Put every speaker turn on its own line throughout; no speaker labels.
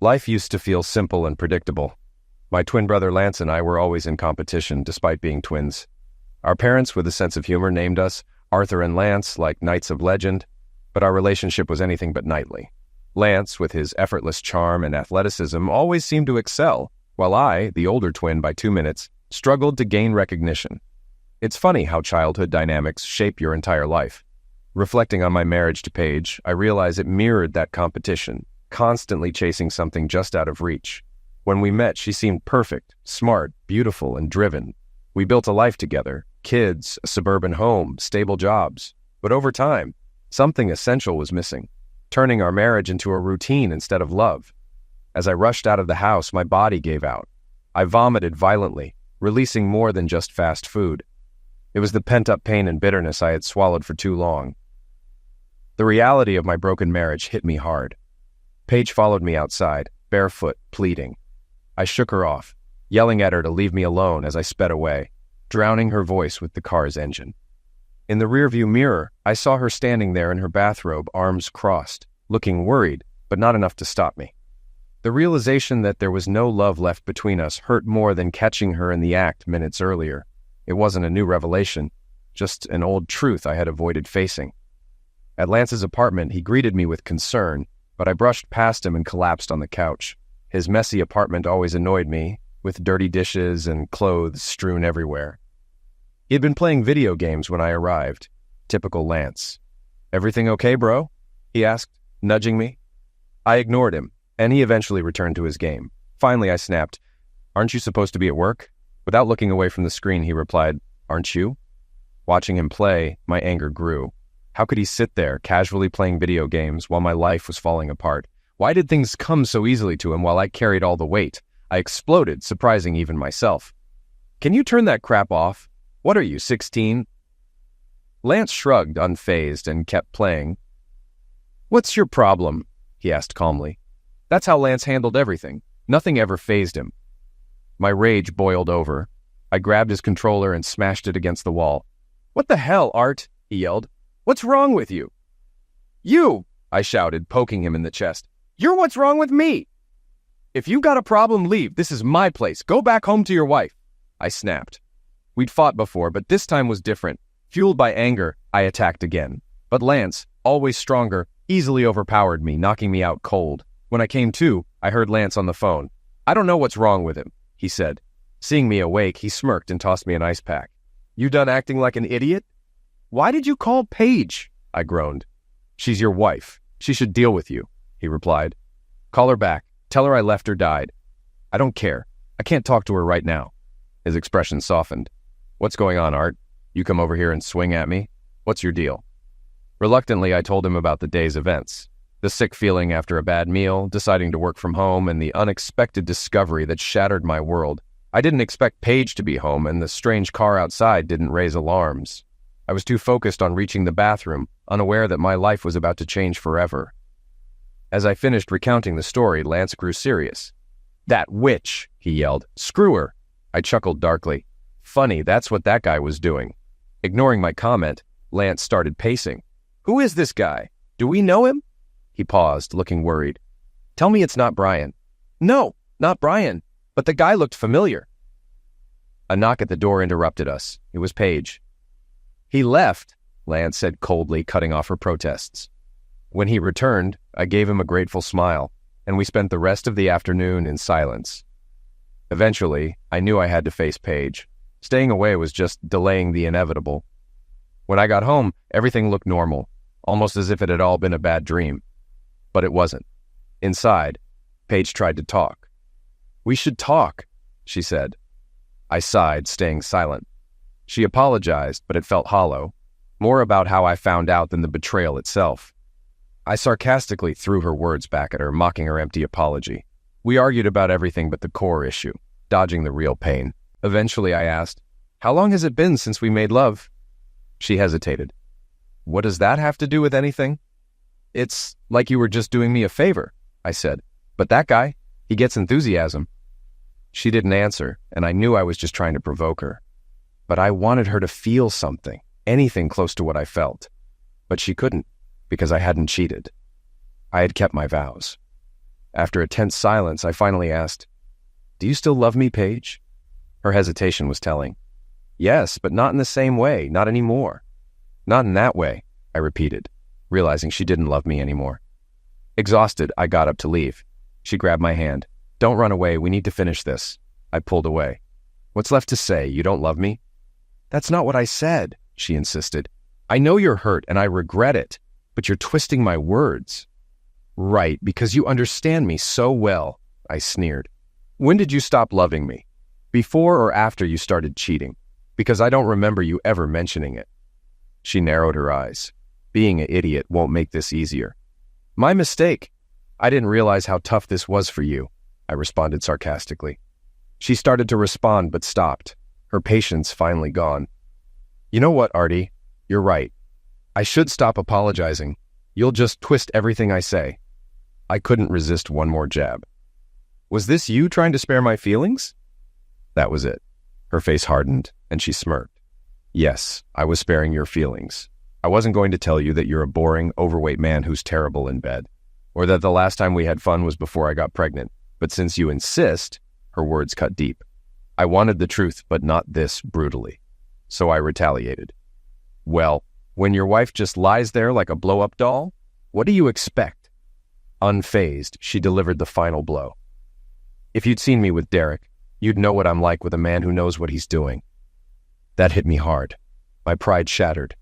Life used to feel simple and predictable. My twin brother Lance and I were always in competition, despite being twins. Our parents, with a sense of humor, named us Arthur and Lance, like knights of legend, but our relationship was anything but knightly. Lance, with his effortless charm and athleticism, always seemed to excel, while I, the older twin by 2 minutes, struggled to gain recognition. It's funny how childhood dynamics shape your entire life. Reflecting on my marriage to Paige, I realize it mirrored that competition, constantly chasing something just out of reach. When we met, she seemed perfect, smart, beautiful, and driven. We built a life together, kids, a suburban home, stable jobs. But over time, something essential was missing, turning our marriage into a routine instead of love. As I rushed out of the house, my body gave out. I vomited violently, releasing more than just fast food. It was the pent-up pain and bitterness I had swallowed for too long. The reality of my broken marriage hit me hard. Paige followed me outside, barefoot, pleading. I shook her off, yelling at her to leave me alone as I sped away, drowning her voice with the car's engine. In the rearview mirror, I saw her standing there in her bathrobe, arms crossed, looking worried, but not enough to stop me. The realization that there was no love left between us hurt more than catching her in the act minutes earlier. It wasn't a new revelation, just an old truth I had avoided facing. At Lance's apartment, he greeted me with concern, but I brushed past him and collapsed on the couch. His messy apartment always annoyed me, with dirty dishes and clothes strewn everywhere. He had been playing video games when I arrived. Typical Lance. "Everything okay, bro?" he asked, nudging me. I ignored him, and he eventually returned to his game. Finally, I snapped, "Aren't you supposed to be at work?" Without looking away from the screen, he replied, "Aren't you?" Watching him play, my anger grew. How could he sit there, casually playing video games, while my life was falling apart? Why did things come so easily to him while I carried all the weight? I exploded, surprising even myself. "Can you turn that crap off? What are you, 16? Lance shrugged, unfazed, and kept playing. "What's your problem?" he asked calmly. That's how Lance handled everything. Nothing ever fazed him. My rage boiled over. I grabbed his controller and smashed it against the wall. "What the hell, Art?" he yelled. "What's wrong with you?" "You!" I shouted, poking him in the chest. "You're what's wrong with me! If you got a problem, leave. This is my place. Go back home to your wife." I snapped. We'd fought before, but this time was different. Fueled by anger, I attacked again. But Lance, always stronger, easily overpowered me, knocking me out cold. When I came to, I heard Lance on the phone. "I don't know what's wrong with him," he said. Seeing me awake, he smirked and tossed me an ice pack. "You done acting like an idiot?" "Why did you call Paige?" I groaned. "She's your wife. She should deal with you," he replied. "Call her back. Tell her I left or died." "I don't care. I can't talk to her right now." His expression softened. "What's going on, Art? You come over here and swing at me? What's your deal?" Reluctantly, I told him about the day's events. The sick feeling after a bad meal, deciding to work from home, and the unexpected discovery that shattered my world. I didn't expect Paige to be home, and the strange car outside didn't raise alarms. I was too focused on reaching the bathroom, unaware that my life was about to change forever. As I finished recounting the story, Lance grew serious. "That witch!" he yelled. "Screw her!" I chuckled darkly. Funny, that's what that guy was doing. Ignoring my comment, Lance started pacing. "Who is this guy? Do we know him?" He paused, looking worried. "Tell me it's not Brian." "No, not Brian, but the guy looked familiar." A knock at the door interrupted us. It was Paige. "He left," Lance said coldly, cutting off her protests. When he returned, I gave him a grateful smile, and we spent the rest of the afternoon in silence. Eventually, I knew I had to face Paige. Staying away was just delaying the inevitable. When I got home, everything looked normal, almost as if it had all been a bad dream. But it wasn't. Inside, Paige tried to talk. "We should talk," she said. I sighed, staying silent. She apologized, but it felt hollow, more about how I found out than the betrayal itself. I sarcastically threw her words back at her, mocking her empty apology. We argued about everything but the core issue, dodging the real pain. Eventually, I asked, "How long has it been since we made love?" She hesitated. "What does that have to do with anything?" "It's like you were just doing me a favor," I said. "But that guy, he gets enthusiasm." She didn't answer, and I knew I was just trying to provoke her. But I wanted her to feel something, anything close to what I felt. But she couldn't, because I hadn't cheated. I had kept my vows. After a tense silence, I finally asked, "Do you still love me, Paige?" Her hesitation was telling. "Yes, but not in the same way, not anymore." "Not in that way," I repeated, realizing she didn't love me anymore. Exhausted, I got up to leave. She grabbed my hand. "Don't run away, we need to finish this." I pulled away. "What's left to say? You don't love me?" "That's not what I said," she insisted. "I know you're hurt and I regret it, but you're twisting my words." "Right, because you understand me so well," I sneered. "When did you stop loving me? Before or after you started cheating? Because I don't remember you ever mentioning it." She narrowed her eyes. "Being an idiot won't make this easier." "My mistake. I didn't realize how tough this was for you," I responded sarcastically. She started to respond but stopped, her patience finally gone. "You know what, Artie? You're right. I should stop apologizing. You'll just twist everything I say." I couldn't resist one more jab. "Was this you trying to spare my feelings?" That was it. Her face hardened, and she smirked. "Yes, I was sparing your feelings. I wasn't going to tell you that you're a boring, overweight man who's terrible in bed, or that the last time we had fun was before I got pregnant. But since you insist," her words cut deep. "I wanted the truth, but not this brutally. So I retaliated." "Well, when your wife just lies there like a blow-up doll, what do you expect?" Unfazed, she delivered the final blow. "If you'd seen me with Derek, you'd know what I'm like with a man who knows what he's doing." That hit me hard. My pride shattered.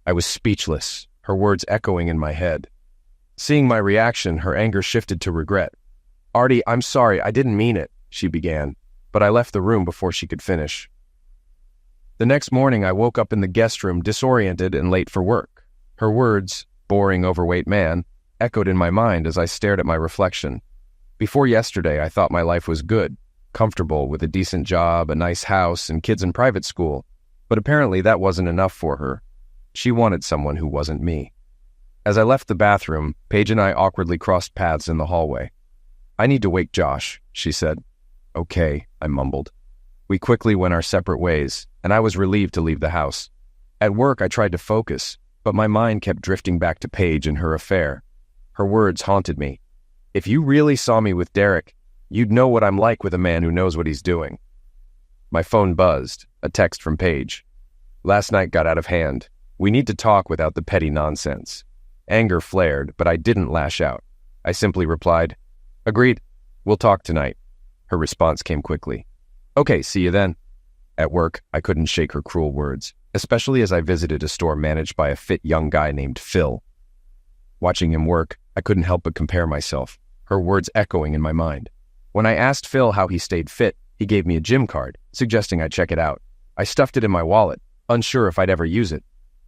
I was speechless, her words echoing in my head. Seeing my reaction, her anger shifted to regret. "Artie, I'm sorry, I didn't mean it," she began, but I left the room before she could finish. The next morning, I woke up in the guest room disoriented and late for work. Her words, "boring, overweight man," echoed in my mind as I stared at my reflection. Before yesterday, I thought my life was good, comfortable with a decent job, a nice house, and kids in private school. But apparently that wasn't enough for her. She wanted someone who wasn't me. As I left the bathroom, Paige and I awkwardly crossed paths in the hallway. "I need to wake Josh," she said. "Okay," I mumbled. We quickly went our separate ways, and I was relieved to leave the house. At work, I tried to focus, but my mind kept drifting back to Paige and her affair. Her words haunted me. "If you really saw me with Derek, you'd know what I'm like with a man who knows what he's doing." My phone buzzed, a text from Paige. "Last night got out of hand. We need to talk without the petty nonsense." Anger flared, but I didn't lash out. I simply replied, "Agreed. We'll talk tonight." Her response came quickly. "Okay, see you then." At work, I couldn't shake her cruel words, especially as I visited a store managed by a fit young guy named Phil. Watching him work, I couldn't help but compare myself, her words echoing in my mind. When I asked Phil how he stayed fit, he gave me a gym card, suggesting I check it out. I stuffed it in my wallet, unsure if I'd ever use it.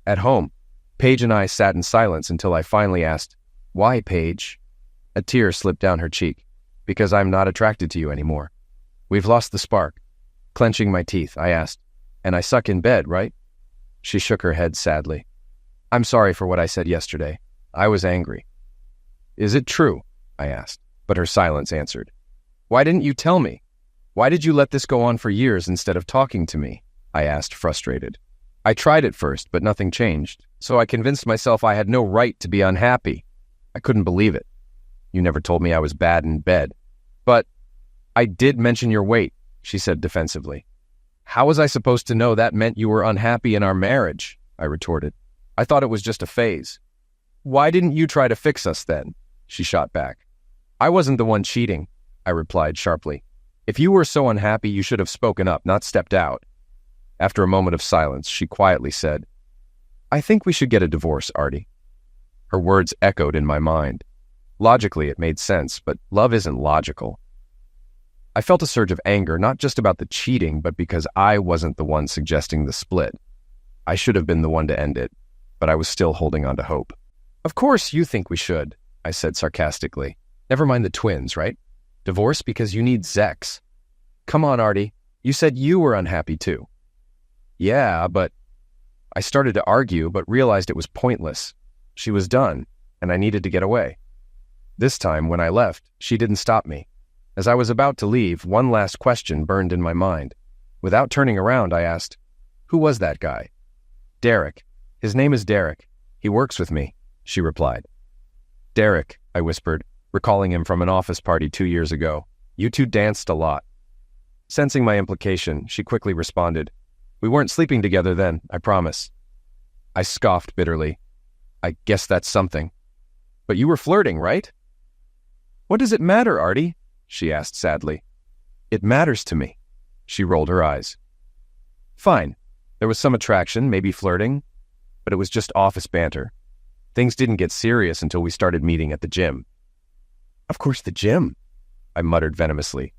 At home, Paige and I sat in silence until I finally asked, "Why, Paige?" A tear slipped down her cheek. "Because I'm not attracted to you anymore. We've lost the spark." Clenching my teeth, I asked, "And I suck in bed, right?" She shook her head sadly. "I'm sorry for what I said yesterday. I was angry." "Is it true?" I asked, but her silence answered. "Why didn't you tell me? Why did you let this go on for years instead of talking to me?" I asked, frustrated. "I tried at first, but nothing changed, so I convinced myself I had no right to be unhappy." I couldn't believe it. "You never told me I was bad in bed." "But I did mention your weight," she said defensively. "How was I supposed to know that meant you were unhappy in our marriage?" I retorted. "I thought it was just a phase." "Why didn't you try to fix us then?" she shot back. "I wasn't the one cheating," I replied sharply. "If you were so unhappy, you should have spoken up, not stepped out." After a moment of silence, she quietly said, "I think we should get a divorce, Artie." Her words echoed in my mind. Logically, it made sense, but love isn't logical. I felt a surge of anger, not just about the cheating, but because I wasn't the one suggesting the split. I should have been the one to end it, but I was still holding on to hope. "Of course you think we should," I said sarcastically. "Never mind the twins, right? Divorce because you need Zex. Come on, Artie. You said you were unhappy too." "Yeah, but..." I started to argue, but realized it was pointless. She was done, and I needed to get away. This time, when I left, she didn't stop me. As I was about to leave, one last question burned in my mind. Without turning around, I asked, "Who was that guy?" "Derek. His name is Derek. He works with me," she replied. "Derek," I whispered, recalling him from an office party 2 years ago. You two danced a lot. Sensing my implication, she quickly responded, We weren't sleeping together then, I promise. I scoffed bitterly. I guess that's something. But you were flirting, right? What does it matter, Artie? She asked sadly. It matters to me. She rolled her eyes. Fine. There was some attraction, maybe flirting, but it was just office banter. Things didn't get serious until we started meeting at the gym. Of course, the gym, I muttered venomously.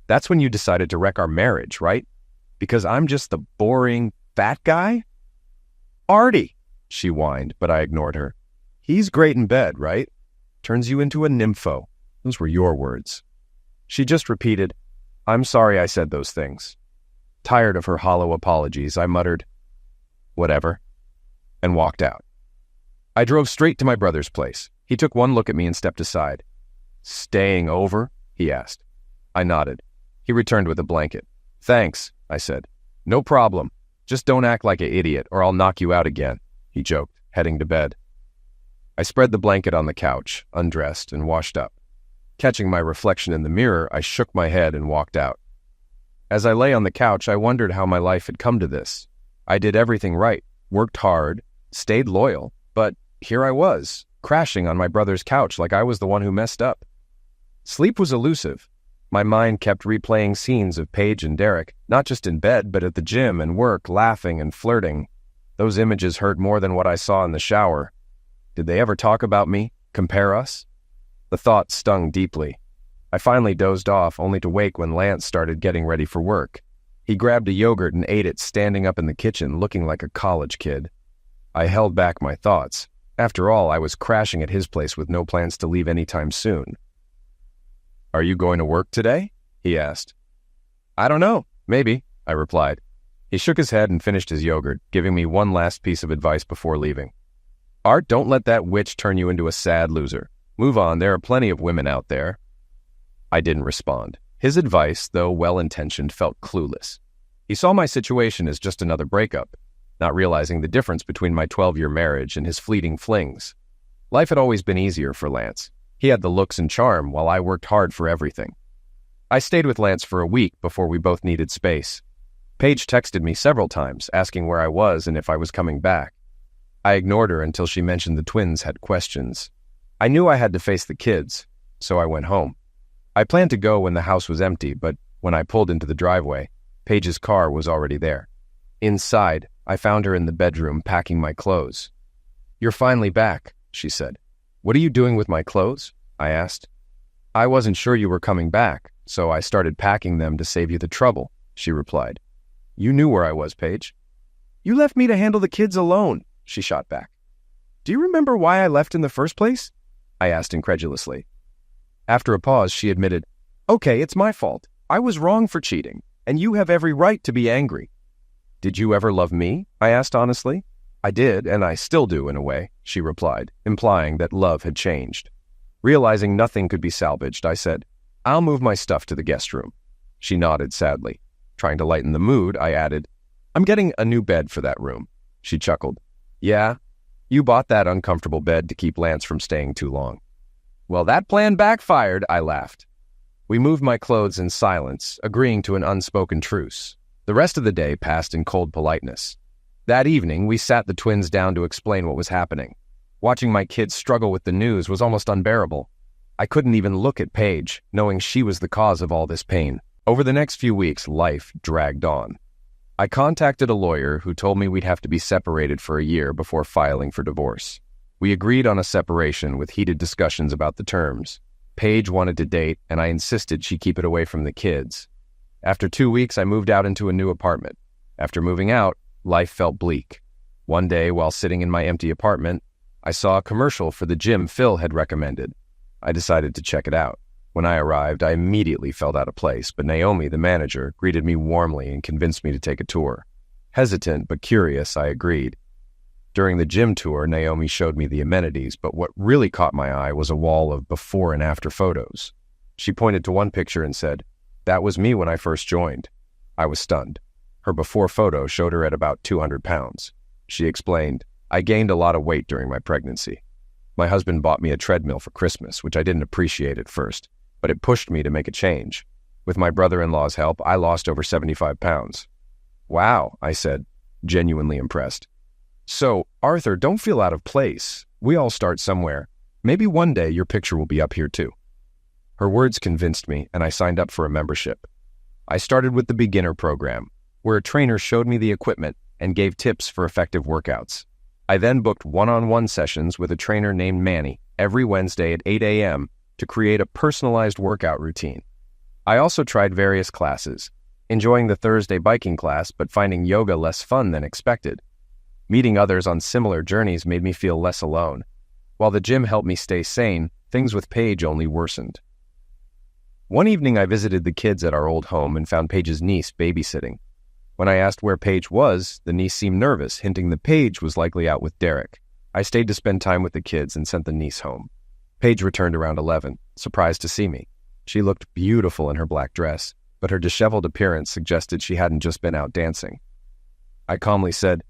That's when you decided to wreck our marriage, right? Because I'm just the boring, fat guy? Artie, she whined, but I ignored her. He's great in bed, right? Turns you into a nympho. Those were your words. She just repeated, I'm sorry I said those things. Tired of her hollow apologies, I muttered, whatever, and walked out. I drove straight to my brother's place. He took one look at me and stepped aside. Staying over? He asked. I nodded. He returned with a blanket. Thanks, I said. No problem. Just don't act like an idiot or I'll knock you out again, he joked, heading to bed. I spread the blanket on the couch, undressed, and washed up. Catching my reflection in the mirror, I shook my head and walked out. As I lay on the couch, I wondered how my life had come to this. I did everything right, worked hard, stayed loyal, but here I was, crashing on my brother's couch like I was the one who messed up. Sleep was elusive. My mind kept replaying scenes of Paige and Derek, not just in bed, but at the gym and work, laughing and flirting. Those images hurt more than what I saw in the shower. Did they ever talk about me? Compare us? The thought stung deeply. I finally dozed off, only to wake when Lance started getting ready for work. He grabbed a yogurt and ate it standing up in the kitchen, looking like a college kid. I held back my thoughts. After all, I was crashing at his place with no plans to leave anytime soon. Are you going to work today? He asked. I don't know. Maybe, I replied. He shook his head and finished his yogurt, giving me one last piece of advice before leaving. Art, don't let that witch turn you into a sad loser. Move on, there are plenty of women out there. I didn't respond. His advice, though well-intentioned, felt clueless. He saw my situation as just another breakup, not realizing the difference between my 12-year marriage and his fleeting flings. Life had always been easier for Lance. He had the looks and charm, while I worked hard for everything. I stayed with Lance for a week before we both needed space. Paige texted me several times, asking where I was and if I was coming back. I ignored her until she mentioned the twins had questions. I knew I had to face the kids, so I went home. I planned to go when the house was empty, but when I pulled into the driveway, Paige's car was already there. Inside, I found her in the bedroom packing my clothes. You're finally back, she said. What are you doing with my clothes? I asked. I wasn't sure you were coming back, so I started packing them to save you the trouble, she replied. You knew where I was, Paige. You left me to handle the kids alone, she shot back. Do you remember why I left in the first place? I asked incredulously. After a pause, she admitted, Okay, it's my fault. I was wrong for cheating, and you have every right to be angry. Did you ever love me? I asked honestly. I did, and I still do in a way, she replied, implying that love had changed. Realizing nothing could be salvaged, I said, I'll move my stuff to the guest room. She nodded sadly. Trying to lighten the mood, I added, I'm getting a new bed for that room. She chuckled. Yeah? You bought that uncomfortable bed to keep Lance from staying too long. Well, that plan backfired, I laughed. We moved my clothes in silence, agreeing to an unspoken truce. The rest of the day passed in cold politeness. That evening, we sat the twins down to explain what was happening. Watching my kids struggle with the news was almost unbearable. I couldn't even look at Paige, knowing she was the cause of all this pain. Over the next few weeks, life dragged on. I contacted a lawyer who told me we'd have to be separated for a year before filing for divorce. We agreed on a separation with heated discussions about the terms. Paige wanted to date, and I insisted she keep it away from the kids. After 2 weeks, I moved out into a new apartment. After moving out, life felt bleak. One day, while sitting in my empty apartment, I saw a commercial for the gym Phil had recommended. I decided to check it out. When I arrived, I immediately felt out of place, but Naomi, the manager, greeted me warmly and convinced me to take a tour. Hesitant but curious, I agreed. During the gym tour, Naomi showed me the amenities, but what really caught my eye was a wall of before and after photos. She pointed to one picture and said, "That was me when I first joined." I was stunned. Her before photo showed her at about 200 pounds. She explained, "I gained a lot of weight during my pregnancy." My husband bought me a treadmill for Christmas, which I didn't appreciate at first, but it pushed me to make a change. With my brother-in-law's help, I lost over 75 pounds. Wow, I said, genuinely impressed. So, Arthur, don't feel out of place. We all start somewhere. Maybe one day your picture will be up here too. Her words convinced me, and I signed up for a membership. I started with the beginner program, where a trainer showed me the equipment and gave tips for effective workouts. I then booked one-on-one sessions with a trainer named Manny every Wednesday at 8 a.m. to create a personalized workout routine. I also tried various classes, enjoying the Thursday biking class but finding yoga less fun than expected. Meeting others on similar journeys made me feel less alone. While the gym helped me stay sane, things with Paige only worsened. One evening I visited the kids at our old home and found Paige's niece babysitting. When I asked where Paige was, the niece seemed nervous, hinting that Paige was likely out with Derek. I stayed to spend time with the kids and sent the niece home. Paige returned around 11, surprised to see me. She looked beautiful in her black dress, but her disheveled appearance suggested she hadn't just been out dancing. I calmly said,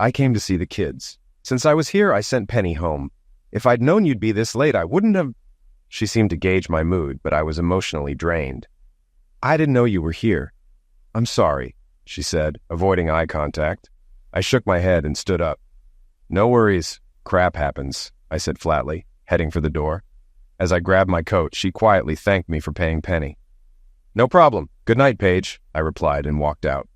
"I came to see the kids. Since I was here, I sent Penny home. If I'd known you'd be this late, I wouldn't have—" She seemed to gauge my mood, but I was emotionally drained. "I didn't know you were here." "I'm sorry," she said, avoiding eye contact. I shook my head and stood up. "No worries. Crap happens," I said flatly, heading for the door. As I grabbed my coat, she quietly thanked me for paying Penny. "No problem. Good night, Paige," I replied and walked out.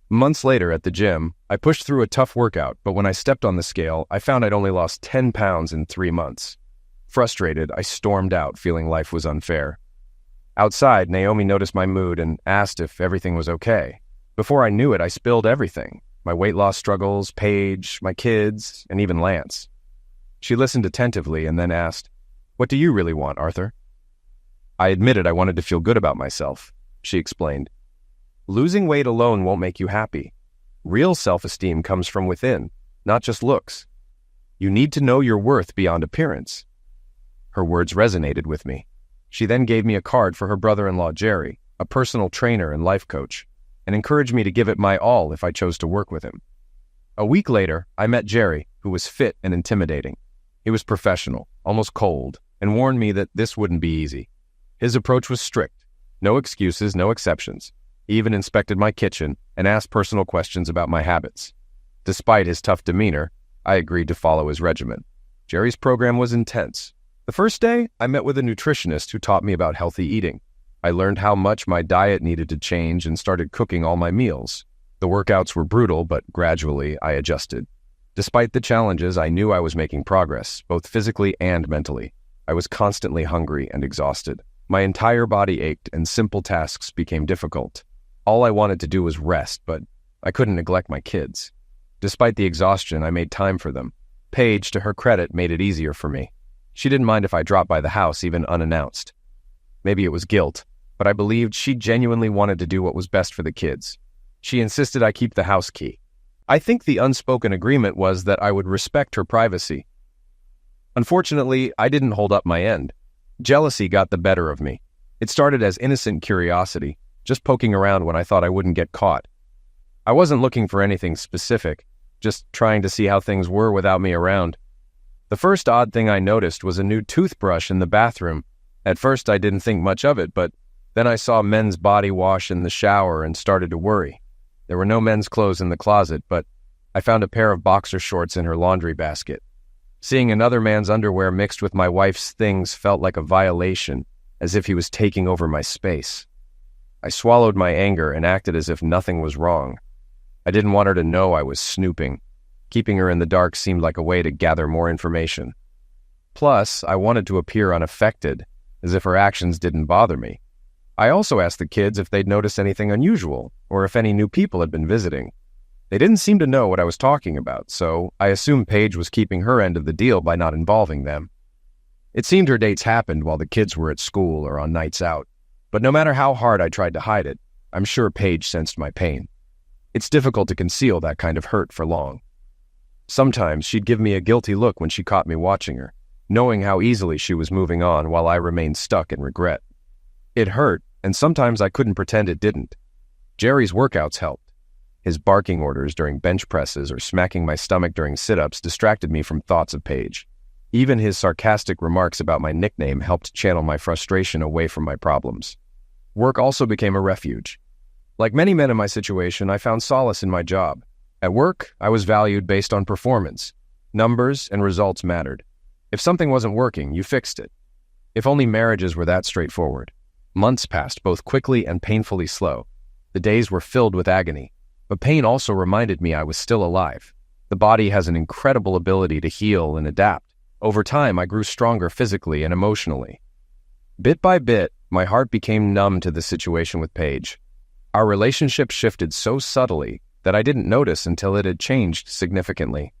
Months later at the gym, I pushed through a tough workout, but when I stepped on the scale, I found I'd only lost 10 pounds in 3 months. Frustrated, I stormed out, feeling life was unfair. Outside, Naomi noticed my mood and asked if everything was okay. Before I knew it, I spilled everything. My weight loss struggles, Paige, my kids, and even Lance. She listened attentively and then asked, "What do you really want, Arthur?" I admitted I wanted to feel good about myself. She explained, "Losing weight alone won't make you happy. Real self-esteem comes from within, not just looks. You need to know your worth beyond appearance." Her words resonated with me. She then gave me a card for her brother-in-law, Jerry, a personal trainer and life coach, and encouraged me to give it my all if I chose to work with him. A week later, I met Jerry, who was fit and intimidating. He was professional, almost cold, and warned me that this wouldn't be easy. His approach was strict. No excuses, no exceptions. He even inspected my kitchen and asked personal questions about my habits. Despite his tough demeanor, I agreed to follow his regimen. Jerry's program was intense. The first day, I met with a nutritionist who taught me about healthy eating. I learned how much my diet needed to change and started cooking all my meals. The workouts were brutal, but gradually I adjusted. Despite the challenges, I knew I was making progress, both physically and mentally. I was constantly hungry and exhausted. My entire body ached and simple tasks became difficult. All I wanted to do was rest, but I couldn't neglect my kids. Despite the exhaustion, I made time for them. Paige, to her credit, made it easier for me. She didn't mind if I dropped by the house, even unannounced. Maybe it was guilt, but I believed she genuinely wanted to do what was best for the kids. She insisted I keep the house key. I think the unspoken agreement was that I would respect her privacy. Unfortunately, I didn't hold up my end. Jealousy got the better of me. It started as innocent curiosity, just poking around when I thought I wouldn't get caught. I wasn't looking for anything specific, just trying to see how things were without me around. The first odd thing I noticed was a new toothbrush in the bathroom. At first I didn't think much of it, but then I saw men's body wash in the shower and started to worry. There were no men's clothes in the closet, but I found a pair of boxer shorts in her laundry basket. Seeing another man's underwear mixed with my wife's things felt like a violation, as if he was taking over my space. I swallowed my anger and acted as if nothing was wrong. I didn't want her to know I was snooping. Keeping her in the dark seemed like a way to gather more information. Plus, I wanted to appear unaffected, as if her actions didn't bother me. I also asked the kids if they'd noticed anything unusual, or if any new people had been visiting. They didn't seem to know what I was talking about, so I assumed Paige was keeping her end of the deal by not involving them. It seemed her dates happened while the kids were at school or on nights out, but no matter how hard I tried to hide it, I'm sure Paige sensed my pain. It's difficult to conceal that kind of hurt for long. Sometimes she'd give me a guilty look when she caught me watching her, knowing how easily she was moving on while I remained stuck in regret. It hurt, and sometimes I couldn't pretend it didn't. Jerry's workouts helped. His barking orders during bench presses or smacking my stomach during sit-ups distracted me from thoughts of Paige. Even his sarcastic remarks about my nickname helped channel my frustration away from my problems. Work also became a refuge. Like many men in my situation, I found solace in my job. At work, I was valued based on performance. Numbers and results mattered. If something wasn't working, you fixed it. If only marriages were that straightforward. Months passed, both quickly and painfully slow. The days were filled with agony, but pain also reminded me I was still alive. The body has an incredible ability to heal and adapt. Over time, I grew stronger physically and emotionally. Bit by bit, my heart became numb to the situation with Paige. Our relationship shifted so subtly that I didn't notice until it had changed significantly.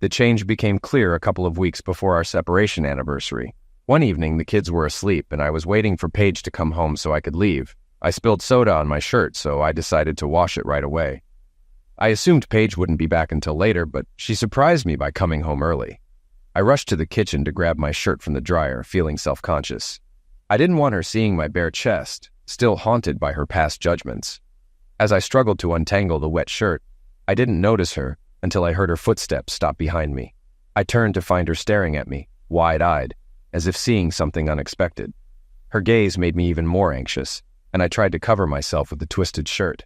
The change became clear a couple of weeks before our separation anniversary. One evening, the kids were asleep, and I was waiting for Paige to come home so I could leave. I spilled soda on my shirt, so I decided to wash it right away. I assumed Paige wouldn't be back until later, but she surprised me by coming home early. I rushed to the kitchen to grab my shirt from the dryer, feeling self-conscious. I didn't want her seeing my bare chest, still haunted by her past judgments. As I struggled to untangle the wet shirt, I didn't notice her until I heard her footsteps stop behind me. I turned to find her staring at me, wide-eyed, as if seeing something unexpected. Her gaze made me even more anxious, and I tried to cover myself with the twisted shirt.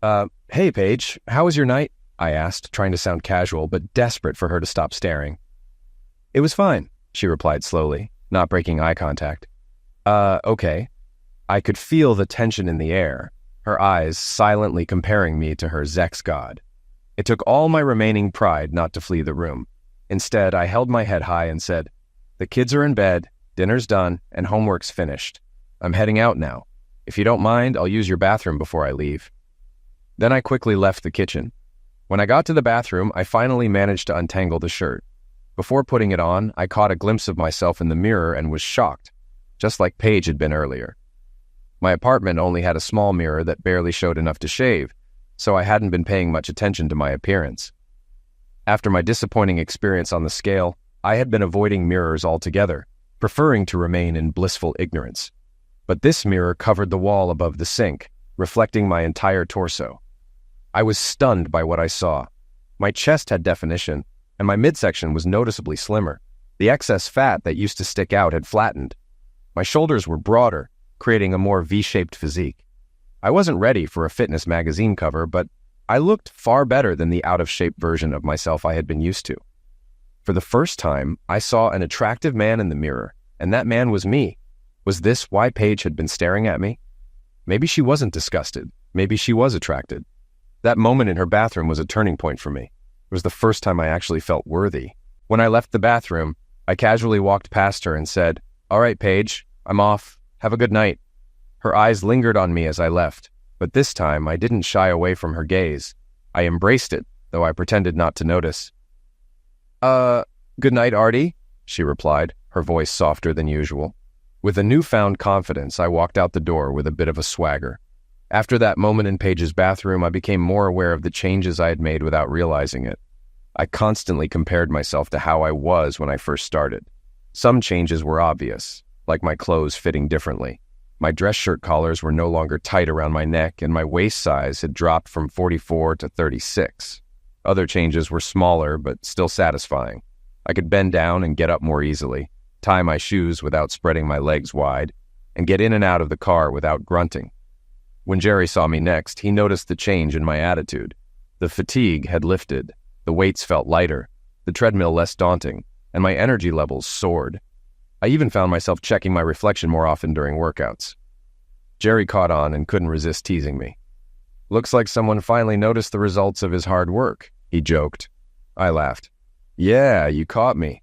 Hey, Paige, how was your night?" I asked, trying to sound casual, but desperate for her to stop staring. "It was fine," she replied slowly, not breaking eye contact. Okay." I could feel the tension in the air, her eyes silently comparing me to her sex god. It took all my remaining pride not to flee the room. Instead, I held my head high and said, "The kids are in bed, dinner's done, and homework's finished. I'm heading out now. If you don't mind, I'll use your bathroom before I leave." Then I quickly left the kitchen. When I got to the bathroom, I finally managed to untangle the shirt. Before putting it on, I caught a glimpse of myself in the mirror and was shocked, just like Paige had been earlier. My apartment only had a small mirror that barely showed enough to shave, so I hadn't been paying much attention to my appearance. After my disappointing experience on the scale, I had been avoiding mirrors altogether, preferring to remain in blissful ignorance. But this mirror covered the wall above the sink, reflecting my entire torso. I was stunned by what I saw. My chest had definition, and my midsection was noticeably slimmer. The excess fat that used to stick out had flattened. My shoulders were broader, creating a more V-shaped physique. I wasn't ready for a fitness magazine cover, but I looked far better than the out-of-shape version of myself I had been used to. For the first time, I saw an attractive man in the mirror, and that man was me. Was this why Paige had been staring at me? Maybe she wasn't disgusted. Maybe she was attracted. That moment in her bathroom was a turning point for me. It was the first time I actually felt worthy. When I left the bathroom, I casually walked past her and said, "All right, Paige, I'm off. Have a good night." Her eyes lingered on me as I left, but this time I didn't shy away from her gaze. I embraced it, though I pretended not to notice. Good night, Artie," she replied, her voice softer than usual. With a newfound confidence, I walked out the door with a bit of a swagger. After that moment in Paige's bathroom, I became more aware of the changes I had made without realizing it. I constantly compared myself to how I was when I first started. Some changes were obvious, like my clothes fitting differently. My dress shirt collars were no longer tight around my neck, and my waist size had dropped from 44 to 36. Other changes were smaller, but still satisfying. I could bend down and get up more easily, tie my shoes without spreading my legs wide, and get in and out of the car without grunting. When Jerry saw me next, he noticed the change in my attitude. The fatigue had lifted, the weights felt lighter, the treadmill less daunting, and my energy levels soared. I even found myself checking my reflection more often during workouts. Jerry caught on and couldn't resist teasing me. "Looks like someone finally noticed the results of his hard work," he joked. I laughed. "Yeah, you caught me."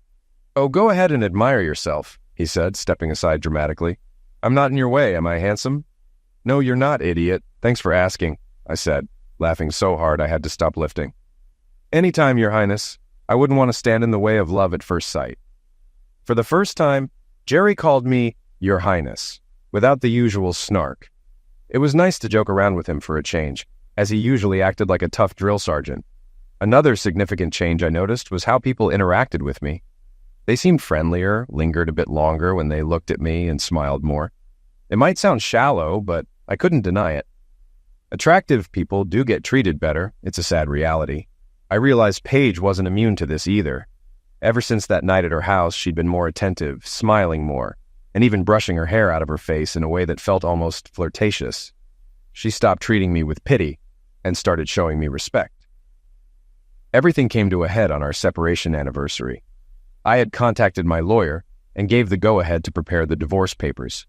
"Oh, go ahead and admire yourself," he said, stepping aside dramatically. "I'm not in your way, am I handsome?" "No, you're not, idiot. Thanks for asking," I said, laughing so hard I had to stop lifting. "Anytime, Your Highness. I wouldn't want to stand in the way of love at first sight." For the first time, Jerry called me Your Highness, without the usual snark. It was nice to joke around with him for a change, as he usually acted like a tough drill sergeant. Another significant change I noticed was how people interacted with me. They seemed friendlier, lingered a bit longer when they looked at me, and smiled more. It might sound shallow, but I couldn't deny it. Attractive people do get treated better. It's a sad reality. I realized Paige wasn't immune to this either. Ever since that night at her house, she'd been more attentive, smiling more, and even brushing her hair out of her face in a way that felt almost flirtatious. She stopped treating me with pity and started showing me respect. Everything came to a head on our separation anniversary. I had contacted my lawyer and gave the go-ahead to prepare the divorce papers.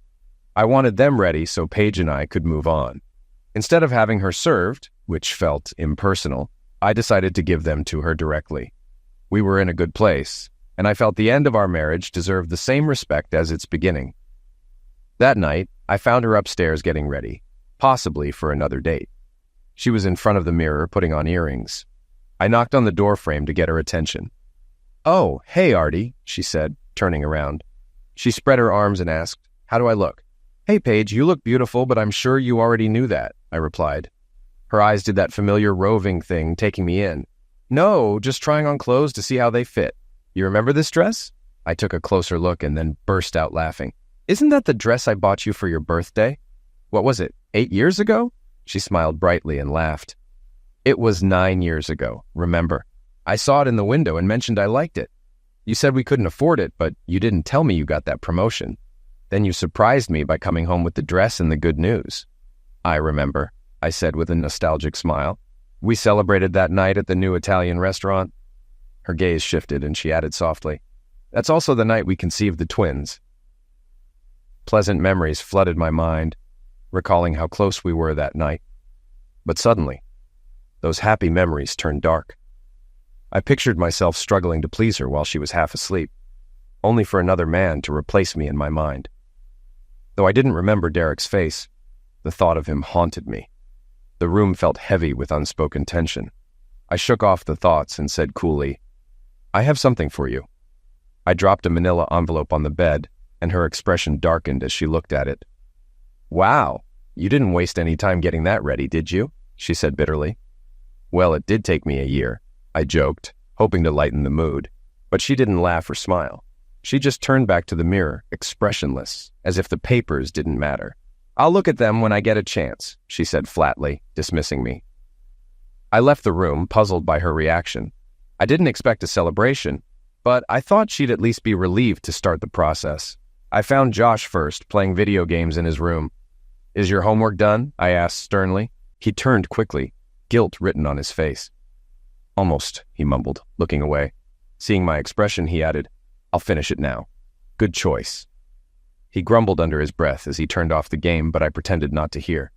I wanted them ready so Paige and I could move on. Instead of having her served, which felt impersonal, I decided to give them to her directly. We were in a good place, and I felt the end of our marriage deserved the same respect as its beginning. That night, I found her upstairs getting ready, possibly for another date. She was in front of the mirror putting on earrings. I knocked on the door frame to get her attention. "Oh, hey, Artie," she said, turning around. She spread her arms and asked, "How do I look?" "Hey, Paige, you look beautiful, but I'm sure you already knew that," I replied. Her eyes did that familiar roving thing, taking me in. "No, just trying on clothes to see how they fit. You remember this dress?" I took a closer look and then burst out laughing. "Isn't that the dress I bought you for your birthday? What was it, 8 years ago?" She smiled brightly and laughed. "It was 9 years ago, remember? I saw it in the window and mentioned I liked it. You said we couldn't afford it, but you didn't tell me you got that promotion. Then you surprised me by coming home with the dress and the good news." "I remember," I said with a nostalgic smile. "We celebrated that night at the new Italian restaurant." Her gaze shifted and she added softly, "That's also the night we conceived the twins." Pleasant memories flooded my mind, recalling how close we were that night. But suddenly, those happy memories turned dark. I pictured myself struggling to please her while she was half asleep, only for another man to replace me in my mind. Though I didn't remember Derek's face, the thought of him haunted me. The room felt heavy with unspoken tension. I shook off the thoughts and said coolly, "I have something for you." I dropped a manila envelope on the bed, and her expression darkened as she looked at it. "Wow, you didn't waste any time getting that ready, did you?" she said bitterly. "Well, it did take me a year," I joked, hoping to lighten the mood, but she didn't laugh or smile. She just turned back to the mirror, expressionless, as if the papers didn't matter. "I'll look at them when I get a chance," she said flatly, dismissing me. I left the room, puzzled by her reaction. I didn't expect a celebration, but I thought she'd at least be relieved to start the process. I found Josh first, playing video games in his room. "Is your homework done?" I asked sternly. He turned quickly, guilt written on his face. "Almost," he mumbled, looking away. Seeing my expression, he added, "I'll finish it now." "Good choice." He grumbled under his breath as he turned off the game, but I pretended not to hear.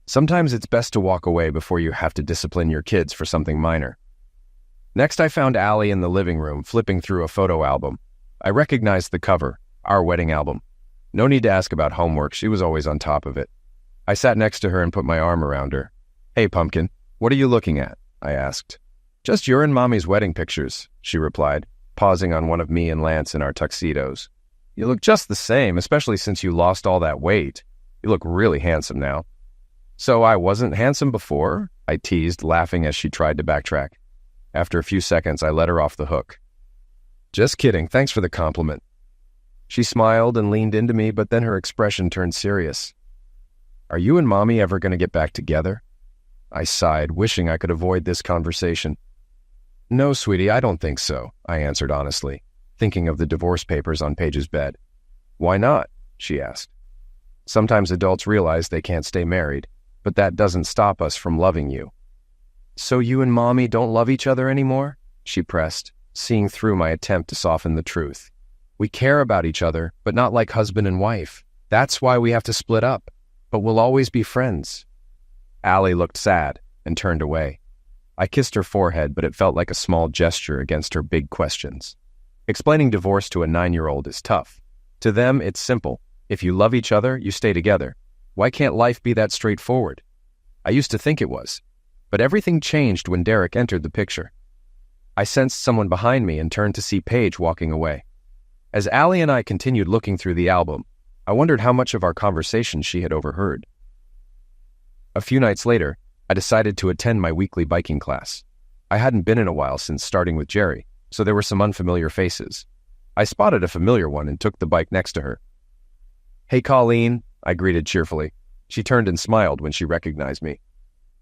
Sometimes it's best to walk away before you have to discipline your kids for something minor. Next, I found Allie in the living room, flipping through a photo album. I recognized the cover, our wedding album. No need to ask about homework, she was always on top of it. I sat next to her and put my arm around her. "Hey, Pumpkin, what are you looking at?" I asked. "Just your and Mommy's wedding pictures," she replied, pausing on one of me and Lance in our tuxedos. "You look just the same, especially since you lost all that weight. You look really handsome now." "So I wasn't handsome before?" I teased, laughing as she tried to backtrack. After a few seconds, I let her off the hook. "Just kidding, thanks for the compliment." She smiled and leaned into me, but then her expression turned serious. "Are you and Mommy ever going to get back together?" I sighed, wishing I could avoid this conversation. "No, sweetie, I don't think so," I answered honestly, thinking of the divorce papers on Paige's bed. "Why not?" she asked. "Sometimes adults realize they can't stay married, but that doesn't stop us from loving you." "So you and Mommy don't love each other anymore?" she pressed, seeing through my attempt to soften the truth. "We care about each other, but not like husband and wife. That's why we have to split up, but we'll always be friends." Allie looked sad and turned away. I kissed her forehead, but it felt like a small gesture against her big questions. Explaining divorce to a 9-year-old is tough. To them, it's simple. If you love each other, you stay together. Why can't life be that straightforward? I used to think it was, but everything changed when Derek entered the picture. I sensed someone behind me and turned to see Paige walking away. As Allie and I continued looking through the album, I wondered how much of our conversation she had overheard. A few nights later, I decided to attend my weekly biking class. I hadn't been in a while since starting with Jerry, so there were some unfamiliar faces. I spotted a familiar one and took the bike next to her. "Hey, Colleen," I greeted cheerfully. She turned and smiled when she recognized me.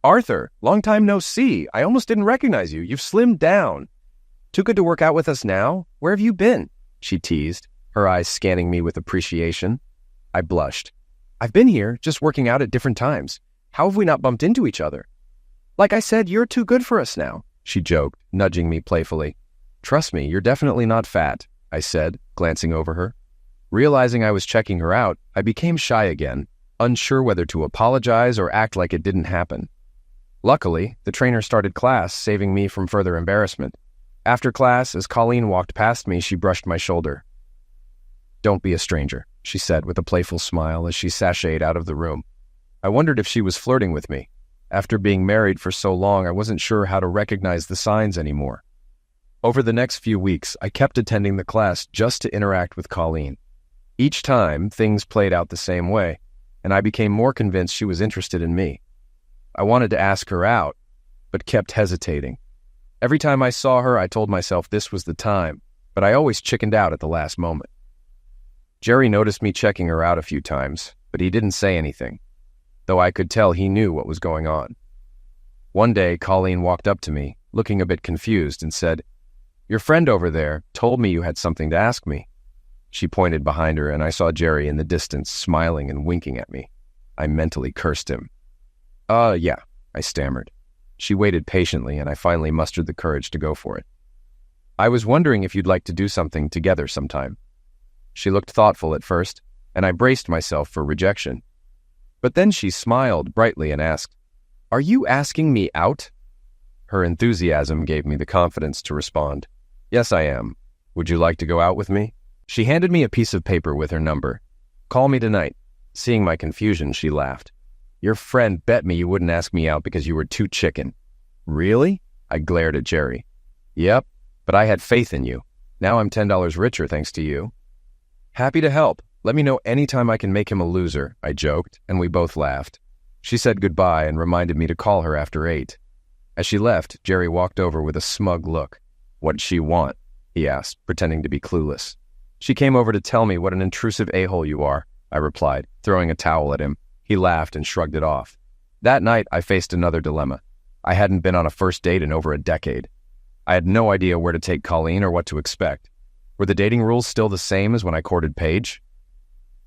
"Arthur, long time no see. I almost didn't recognize you. You've slimmed down." Too good to work out with us now? Where have you been? She teased, her eyes scanning me with appreciation. I blushed. I've been here, just working out at different times. How have we not bumped into each other? Like I said, you're too good for us now, she joked, nudging me playfully. Trust me, you're definitely not fat, I said, glancing over her. Realizing I was checking her out, I became shy again, unsure whether to apologize or act like it didn't happen. Luckily, the trainer started class, saving me from further embarrassment. After class, as Colleen walked past me, she brushed my shoulder. Don't be a stranger, she said with a playful smile as she sashayed out of the room. I wondered if she was flirting with me. After being married for so long, I wasn't sure how to recognize the signs anymore. Over the next few weeks, I kept attending the class just to interact with Colleen. Each time, things played out the same way, and I became more convinced she was interested in me. I wanted to ask her out, but kept hesitating. Every time I saw her, I told myself this was the time, but I always chickened out at the last moment. Jerry noticed me checking her out a few times, but he didn't say anything, though I could tell he knew what was going on. One day, Colleen walked up to me, looking a bit confused, and said, "Your friend over there told me you had something to ask me." She pointed behind her, and I saw Jerry in the distance, smiling and winking at me. I mentally cursed him. Yeah," I stammered. She waited patiently, and I finally mustered the courage to go for it. "I was wondering if you'd like to do something together sometime." She looked thoughtful at first, and I braced myself for rejection. But then she smiled brightly and asked, "Are you asking me out?" Her enthusiasm gave me the confidence to respond, "Yes, I am. Would you like to go out with me?" She handed me a piece of paper with her number. "Call me tonight." Seeing my confusion, she laughed. "Your friend bet me you wouldn't ask me out because you were too chicken." "Really?" I glared at Jerry. "Yep, but I had faith in you. Now I'm $10 richer thanks to you." "Happy to help. Let me know anytime I can make him a loser," I joked, and we both laughed. She said goodbye and reminded me to call her after 8. As she left, Jerry walked over with a smug look. "What'd she want?" he asked, pretending to be clueless. "She came over to tell me what an intrusive a-hole you are," I replied, throwing a towel at him. He laughed and shrugged it off. That night, I faced another dilemma. I hadn't been on a first date in over a decade. I had no idea where to take Colleen or what to expect. Were the dating rules still the same as when I courted Paige?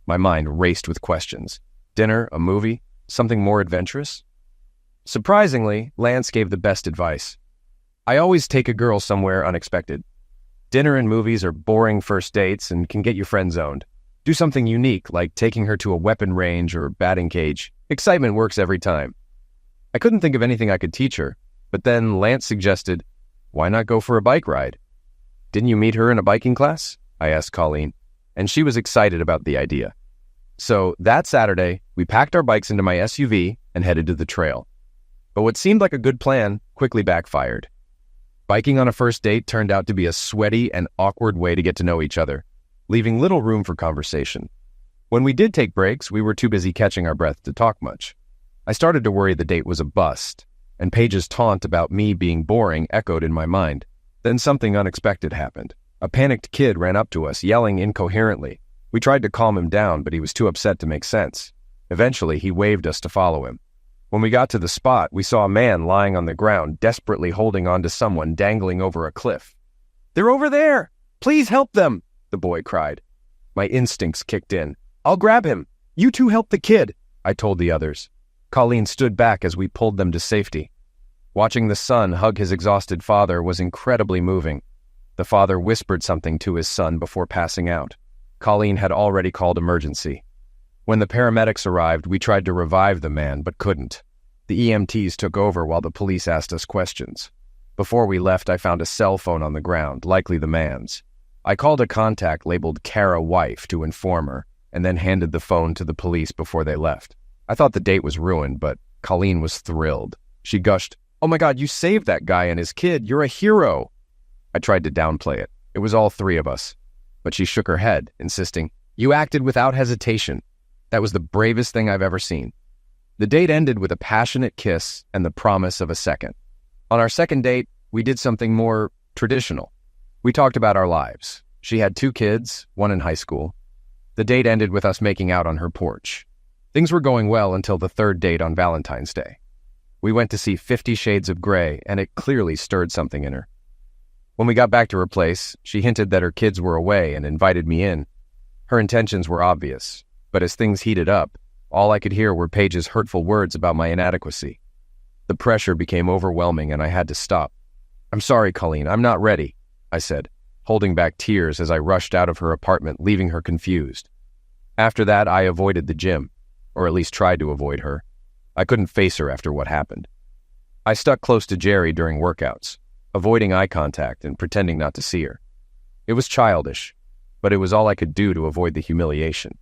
My mind raced with questions. Dinner, a movie, something more adventurous? Surprisingly, Lance gave the best advice. "I always take a girl somewhere unexpected. Dinner and movies are boring first dates and can get you friend-zoned. Do something unique, like taking her to a weapon range or batting cage. Excitement works every time." I couldn't think of anything I could teach her, but then Lance suggested, "Why not go for a bike ride?" "Didn't you meet her in a biking class?" I asked Colleen, and she was excited about the idea. So that Saturday, we packed our bikes into my SUV and headed to the trail. But what seemed like a good plan quickly backfired. Biking on a first date turned out to be a sweaty and awkward way to get to know each other, leaving little room for conversation. When we did take breaks, we were too busy catching our breath to talk much. I started to worry the date was a bust, and Paige's taunt about me being boring echoed in my mind. Then something unexpected happened. A panicked kid ran up to us, yelling incoherently. We tried to calm him down, but he was too upset to make sense. Eventually, he waved us to follow him. When we got to the spot, we saw a man lying on the ground, desperately holding on to someone dangling over a cliff. "They're over there! Please help them!" the boy cried. My instincts kicked in. "I'll grab him! You two help the kid!" I told the others. Colleen stood back as we pulled them to safety. Watching the son hug his exhausted father was incredibly moving. The father whispered something to his son before passing out. Colleen had already called emergency. When the paramedics arrived, we tried to revive the man, but couldn't. The EMTs took over while the police asked us questions. Before we left, I found a cell phone on the ground, likely the man's. I called a contact labeled Kara Wife to inform her, and then handed the phone to the police before they left. I thought the date was ruined, but Colleen was thrilled. She gushed, "Oh my God, you saved that guy and his kid. You're a hero." I tried to downplay it. It was all three of us. But she shook her head, insisting, "You acted without hesitation. That was the bravest thing I've ever seen." The date ended with a passionate kiss and the promise of a second. On our second date, we did something more traditional. We talked about our lives. She had 2 kids, one in high school. The date ended with us making out on her porch. Things were going well until the third date on Valentine's Day. We went to see 50 Shades of Grey, and it clearly stirred something in her. When we got back to her place, she hinted that her kids were away and invited me in. Her intentions were obvious, but as things heated up, all I could hear were Paige's hurtful words about my inadequacy. The pressure became overwhelming and I had to stop. "I'm sorry, Colleen, I'm not ready," I said, holding back tears as I rushed out of her apartment, leaving her confused. After that, I avoided the gym, or at least tried to avoid her. I couldn't face her after what happened. I stuck close to Jerry during workouts, avoiding eye contact and pretending not to see her. It was childish, but it was all I could do to avoid the humiliation.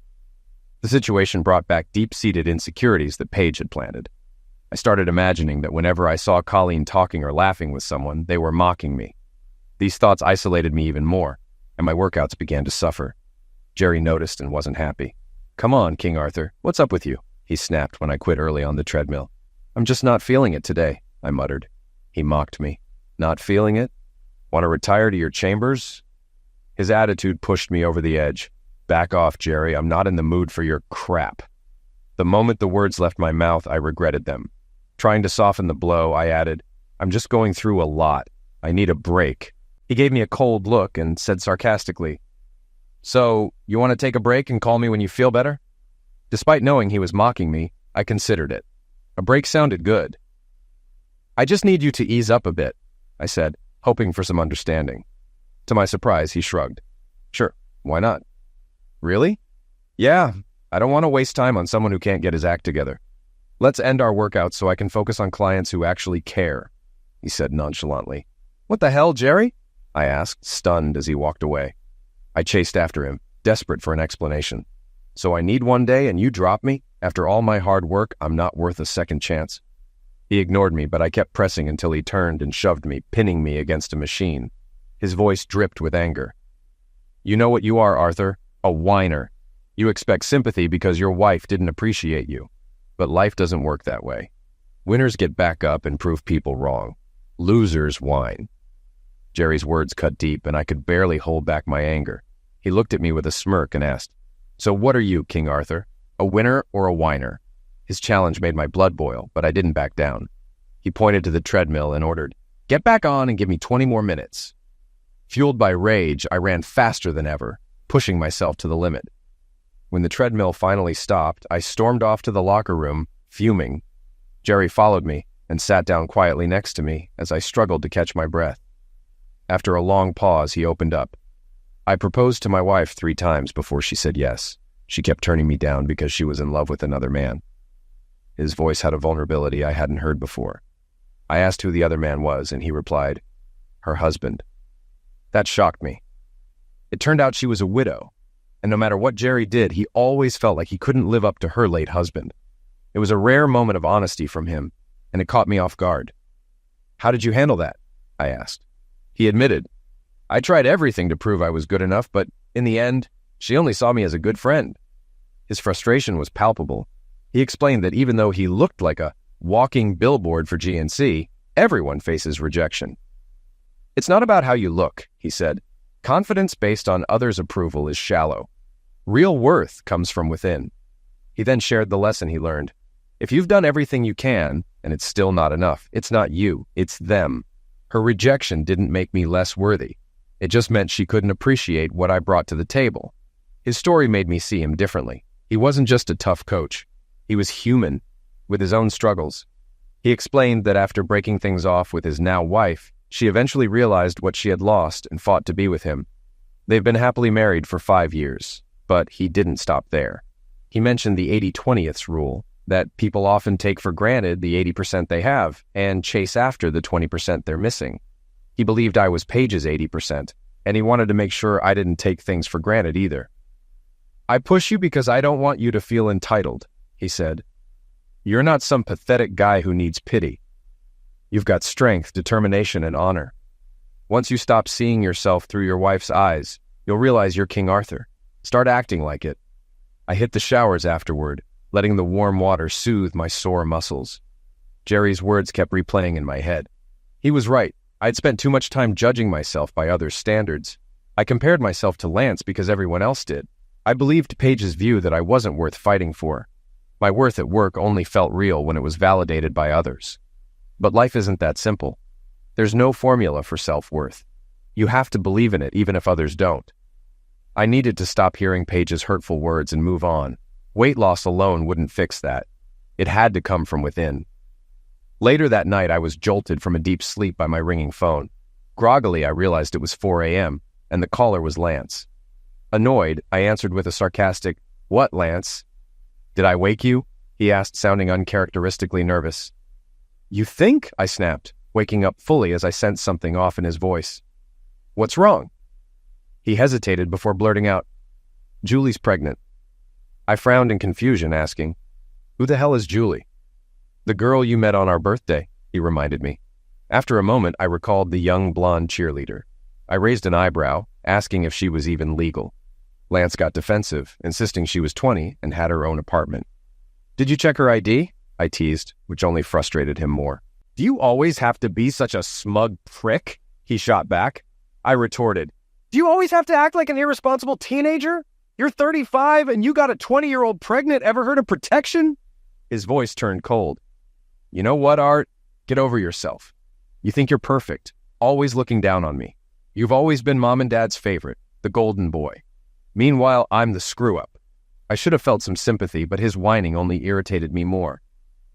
The situation brought back deep-seated insecurities that Paige had planted. I started imagining that whenever I saw Colleen talking or laughing with someone, they were mocking me. These thoughts isolated me even more, and my workouts began to suffer. Jerry noticed and wasn't happy. "Come on, King Arthur, what's up with you?" he snapped when I quit early on the treadmill. "I'm just not feeling it today," I muttered. He mocked me. "Not feeling it? Want to retire to your chambers?" His attitude pushed me over the edge. "Back off, Jerry. I'm not in the mood for your crap." The moment the words left my mouth, I regretted them. Trying to soften the blow, I added, "I'm just going through a lot. I need a break." He gave me a cold look and said sarcastically, "So, you want to take a break and call me when you feel better?" Despite knowing he was mocking me, I considered it. A break sounded good. "I just need you to ease up a bit," I said, hoping for some understanding. To my surprise, he shrugged. "Sure, why not?" "Really?" "Yeah, I don't want to waste time on someone who can't get his act together. Let's end our workouts so I can focus on clients who actually care," he said nonchalantly. "What the hell, Jerry?" I asked, stunned as he walked away. I chased after him, desperate for an explanation. "So I need one day and you drop me? After all my hard work, I'm not worth a second chance." He ignored me, but I kept pressing until he turned and shoved me, pinning me against a machine. His voice dripped with anger. "You know what you are, Arthur? A whiner. You expect sympathy because your wife didn't appreciate you. But life doesn't work that way. Winners get back up and prove people wrong. Losers whine." Jerry's words cut deep, and I could barely hold back my anger. He looked at me with a smirk and asked, "So what are you, King Arthur? A winner or a whiner?" His challenge made my blood boil, but I didn't back down. He pointed to the treadmill and ordered, "Get back on and give me 20 more minutes." Fueled by rage, I ran faster than ever, pushing myself to the limit. When the treadmill finally stopped, I stormed off to the locker room, fuming. Jerry followed me and sat down quietly next to me as I struggled to catch my breath. After a long pause, he opened up. "I proposed to my wife 3 times before she said yes. She kept turning me down because she was in love with another man." His voice had a vulnerability I hadn't heard before. I asked who the other man was, and he replied, "Her husband." That shocked me. It turned out she was a widow, and no matter what Jerry did, he always felt like he couldn't live up to her late husband. It was a rare moment of honesty from him, and it caught me off guard. "How did you handle that?" I asked. He admitted, "I tried everything to prove I was good enough, but in the end, she only saw me as a good friend." His frustration was palpable. He explained that even though he looked like a walking billboard for GNC, everyone faces rejection. "It's not about how you look," he said. "Confidence based on others' approval is shallow. Real worth comes from within." He then shared the lesson he learned. If you've done everything you can, and it's still not enough, it's not you, it's them. Her rejection didn't make me less worthy. It just meant she couldn't appreciate what I brought to the table. His story made me see him differently. He wasn't just a tough coach. He was human, with his own struggles. He explained that after breaking things off with his now wife, she eventually realized what she had lost and fought to be with him. They've been happily married for 5 years, but he didn't stop there. He mentioned the 80-20ths rule, that people often take for granted the 80% they have and chase after the 20% they're missing. He believed I was Paige's 80%, and he wanted to make sure I didn't take things for granted either. "I push you because I don't want you to feel entitled," he said. "You're not some pathetic guy who needs pity. You've got strength, determination, and honor. Once you stop seeing yourself through your wife's eyes, you'll realize you're King Arthur. Start acting like it." I hit the showers afterward, letting the warm water soothe my sore muscles. Jerry's words kept replaying in my head. He was right. I'd spent too much time judging myself by others' standards. I compared myself to Lance because everyone else did. I believed Paige's view that I wasn't worth fighting for. My worth at work only felt real when it was validated by others. But life isn't that simple. There's no formula for self-worth. You have to believe in it, even if others don't. I needed to stop hearing Paige's hurtful words and move on. Weight loss alone wouldn't fix that. It had to come from within. Later that night, I was jolted from a deep sleep by my ringing phone. Groggily, I realized it was 4 a.m., and the caller was Lance. Annoyed, I answered with a sarcastic, "What, Lance?" "Did I wake you?" he asked, sounding uncharacteristically nervous. "You think?" I snapped, waking up fully as I sensed something off in his voice. "What's wrong?" He hesitated before blurting out, "Julie's pregnant." I frowned in confusion, asking, "Who the hell is Julie?" "The girl you met on our birthday," he reminded me. After a moment, I recalled the young blonde cheerleader. I raised an eyebrow, asking if she was even legal. Lance got defensive, insisting she was 20 and had her own apartment. "Did you check her ID?" I teased, which only frustrated him more. "Do you always have to be such a smug prick?" he shot back. I retorted, "Do you always have to act like an irresponsible teenager? You're 35 and you got a 20-year-old pregnant. Ever heard of protection?" His voice turned cold. "You know what, Art? Get over yourself. You think you're perfect, always looking down on me. You've always been Mom and Dad's favorite, the golden boy. Meanwhile, I'm the screw-up." I should have felt some sympathy, but his whining only irritated me more.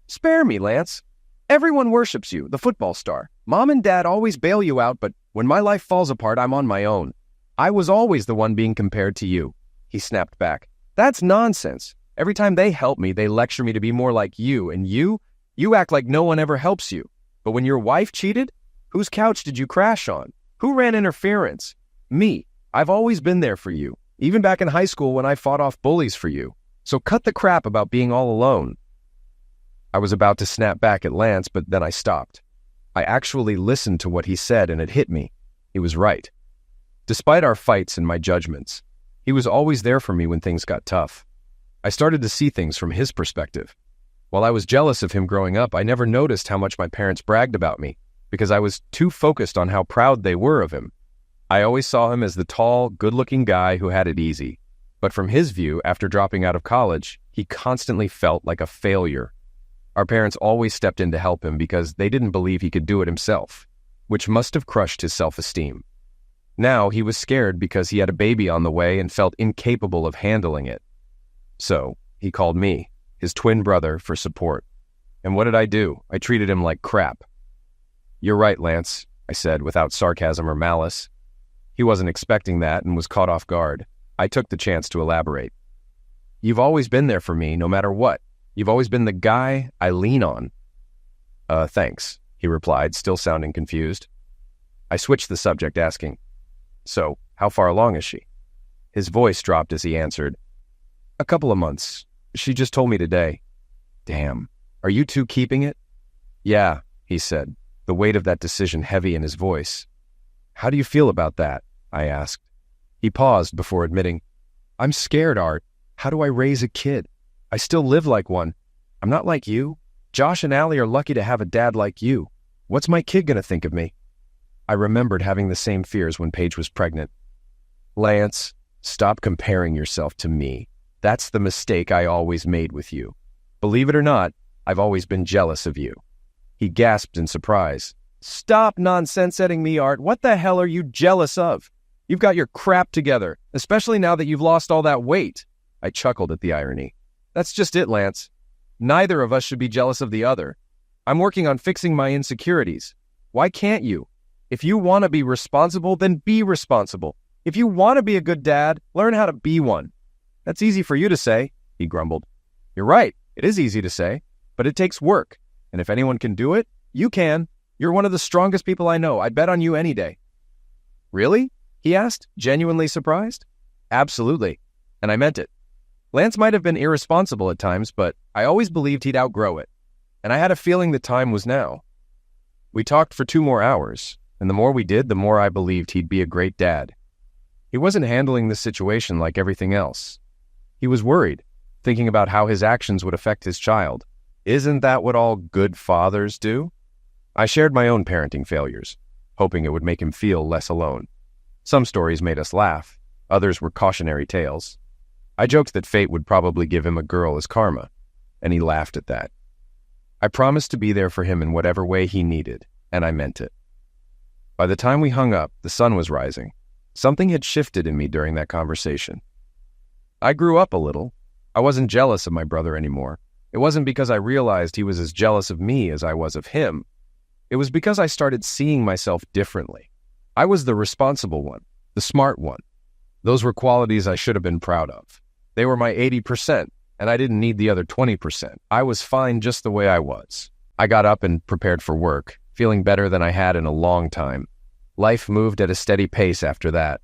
"Spare me, Lance. Everyone worships you, the football star. Mom and Dad always bail you out, but when my life falls apart, I'm on my own. I was always the one being compared to you." He snapped back. "That's nonsense. Every time they help me, they lecture me to be more like you, and you act like no one ever helps you. But when your wife cheated, whose couch did you crash on? Who ran interference? Me. I've always been there for you, even back in high school when I fought off bullies for you. So cut the crap about being all alone." I was about to snap back at Lance, but then I stopped. I actually listened to what he said, and it hit me. He was right. Despite our fights and my judgments, he was always there for me when things got tough. I started to see things from his perspective. While I was jealous of him growing up, I never noticed how much my parents bragged about me, because I was too focused on how proud they were of him. I always saw him as the tall, good-looking guy who had it easy. But from his view, after dropping out of college, he constantly felt like a failure. Our parents always stepped in to help him because they didn't believe he could do it himself, which must have crushed his self-esteem. Now he was scared because he had a baby on the way and felt incapable of handling it. So he called me, his twin brother, for support. And what did I do? I treated him like crap. "You're right, Lance," I said without sarcasm or malice. He wasn't expecting that and was caught off guard. I took the chance to elaborate. "You've always been there for me, no matter what. You've always been the guy I lean on." Thanks," he replied, still sounding confused. I switched the subject, asking, "So, how far along is she?" His voice dropped as he answered, "A couple of months. She just told me today." "Damn. Are you two keeping it?" "Yeah," he said, the weight of that decision heavy in his voice. "How do you feel about that?" I asked. He paused before admitting, "I'm scared, Art. How do I raise a kid? I still live like one. I'm not like you. Josh and Allie are lucky to have a dad like you. What's my kid gonna think of me?" I remembered having the same fears when Paige was pregnant. "Lance, stop comparing yourself to me. That's the mistake I always made with you. Believe it or not, I've always been jealous of you." He gasped in surprise. "Stop nonsense-setting me, Art. What the hell are you jealous of? You've got your crap together, especially now that you've lost all that weight." I chuckled at the irony. "That's just it, Lance. Neither of us should be jealous of the other. I'm working on fixing my insecurities. Why can't you? If you want to be responsible, then be responsible. If you want to be a good dad, learn how to be one." "That's easy for you to say," he grumbled. "You're right. It is easy to say, but it takes work. And if anyone can do it, you can. You're one of the strongest people I know. I'd bet on you any day." "Really?" he asked, genuinely surprised. "Absolutely. And I meant it. Lance might have been irresponsible at times, but I always believed he'd outgrow it. And I had a feeling the time was now." We talked for 2 more hours, and the more we did, the more I believed he'd be a great dad. He wasn't handling the situation like everything else. He was worried, thinking about how his actions would affect his child. Isn't that what all good fathers do? I shared my own parenting failures, hoping it would make him feel less alone. Some stories made us laugh, others were cautionary tales. I joked that fate would probably give him a girl as karma, and he laughed at that. I promised to be there for him in whatever way he needed, and I meant it. By the time we hung up, the sun was rising. Something had shifted in me during that conversation. I grew up a little. I wasn't jealous of my brother anymore. It wasn't because I realized he was as jealous of me as I was of him. It was because I started seeing myself differently. I was the responsible one, the smart one. Those were qualities I should have been proud of. They were my 80%, and I didn't need the other 20%. I was fine just the way I was. I got up and prepared for work, feeling better than I had in a long time. Life moved at a steady pace after that.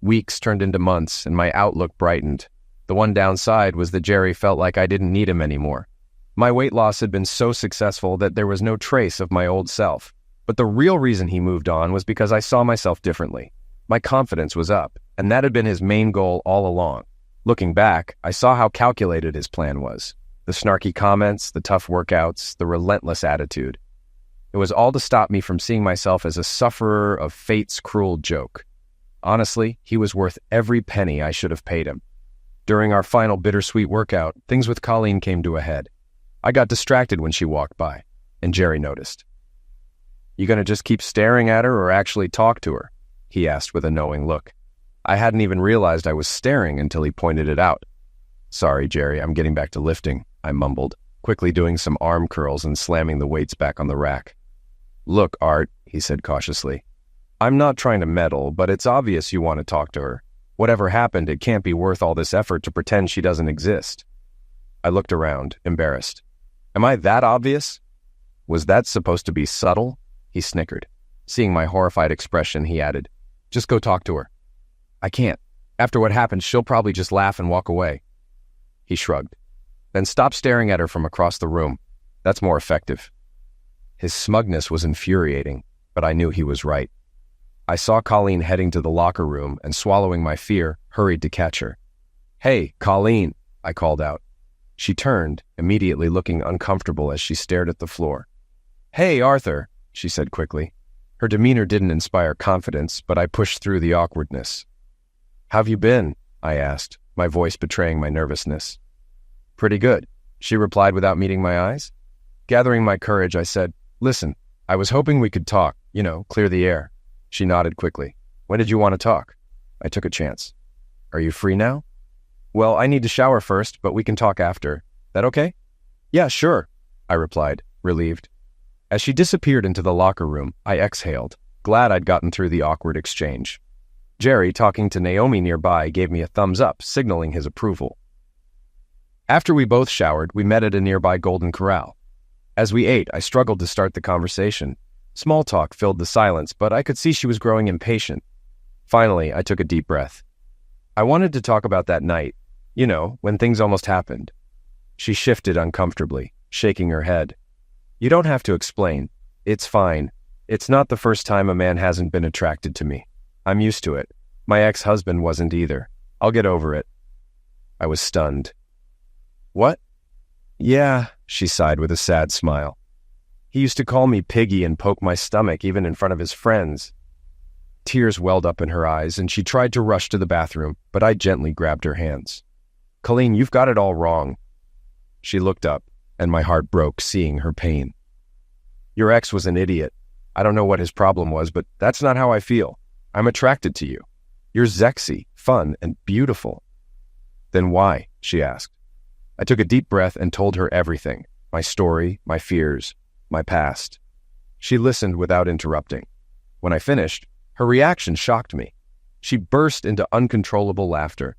Weeks turned into months, and my outlook brightened. The one downside was that Jerry felt like I didn't need him anymore. My weight loss had been so successful that there was no trace of my old self. But the real reason he moved on was because I saw myself differently. My confidence was up, and that had been his main goal all along. Looking back, I saw how calculated his plan was. The snarky comments, the tough workouts, the relentless attitude. It was all to stop me from seeing myself as a sufferer of fate's cruel joke. Honestly, he was worth every penny I should have paid him. During our final bittersweet workout, things with Colleen came to a head. I got distracted when she walked by, and Jerry noticed. "You gonna just keep staring at her or actually talk to her?" he asked with a knowing look. I hadn't even realized I was staring until he pointed it out. "Sorry, Jerry, I'm getting back to lifting," I mumbled, quickly doing some arm curls and slamming the weights back on the rack. "Look, Art," he said cautiously, "I'm not trying to meddle, but it's obvious you want to talk to her. Whatever happened, it can't be worth all this effort to pretend she doesn't exist." I looked around, embarrassed. "Am I that obvious?" "Was that supposed to be subtle?" He snickered. Seeing my horrified expression, he added, "Just go talk to her." "I can't. After what happened, she'll probably just laugh and walk away." He shrugged. "Then stop staring at her from across the room. That's more effective." His smugness was infuriating, but I knew he was right. I saw Colleen heading to the locker room and, swallowing my fear, hurried to catch her. "Hey, Colleen," I called out. She turned, immediately looking uncomfortable as she stared at the floor. "Hey, Arthur," she said quickly. Her demeanor didn't inspire confidence, but I pushed through the awkwardness. "How've you been?" I asked, my voice betraying my nervousness. "Pretty good," she replied without meeting my eyes. Gathering my courage, I said, "Listen, I was hoping we could talk, clear the air." She nodded quickly. "When did you want to talk?" I took a chance. "Are you free now?" "Well, I need to shower first, but we can talk after. That okay?" "Yeah, sure," I replied, relieved. As she disappeared into the locker room, I exhaled, glad I'd gotten through the awkward exchange. Jerry, talking to Naomi nearby, gave me a thumbs up, signaling his approval. After we both showered, we met at a nearby Golden Corral. As we ate, I struggled to start the conversation. Small talk filled the silence, but I could see she was growing impatient. Finally, I took a deep breath. "I wanted to talk about that night, when things almost happened." She shifted uncomfortably, shaking her head. "You don't have to explain. It's fine. It's not the first time a man hasn't been attracted to me. I'm used to it. My ex-husband wasn't either. I'll get over it." I was stunned. "What?" "Yeah," she sighed with a sad smile. "He used to call me Piggy and poke my stomach even in front of his friends." Tears welled up in her eyes, and she tried to rush to the bathroom, but I gently grabbed her hands. "Colleen, you've got it all wrong." She looked up, and my heart broke seeing her pain. "Your ex was an idiot. I don't know what his problem was, but that's not how I feel. I'm attracted to you. You're sexy, fun, and beautiful." "Then why?" she asked. I took a deep breath and told her everything, my story, my fears, my past. She listened without interrupting. When I finished, her reaction shocked me. She burst into uncontrollable laughter.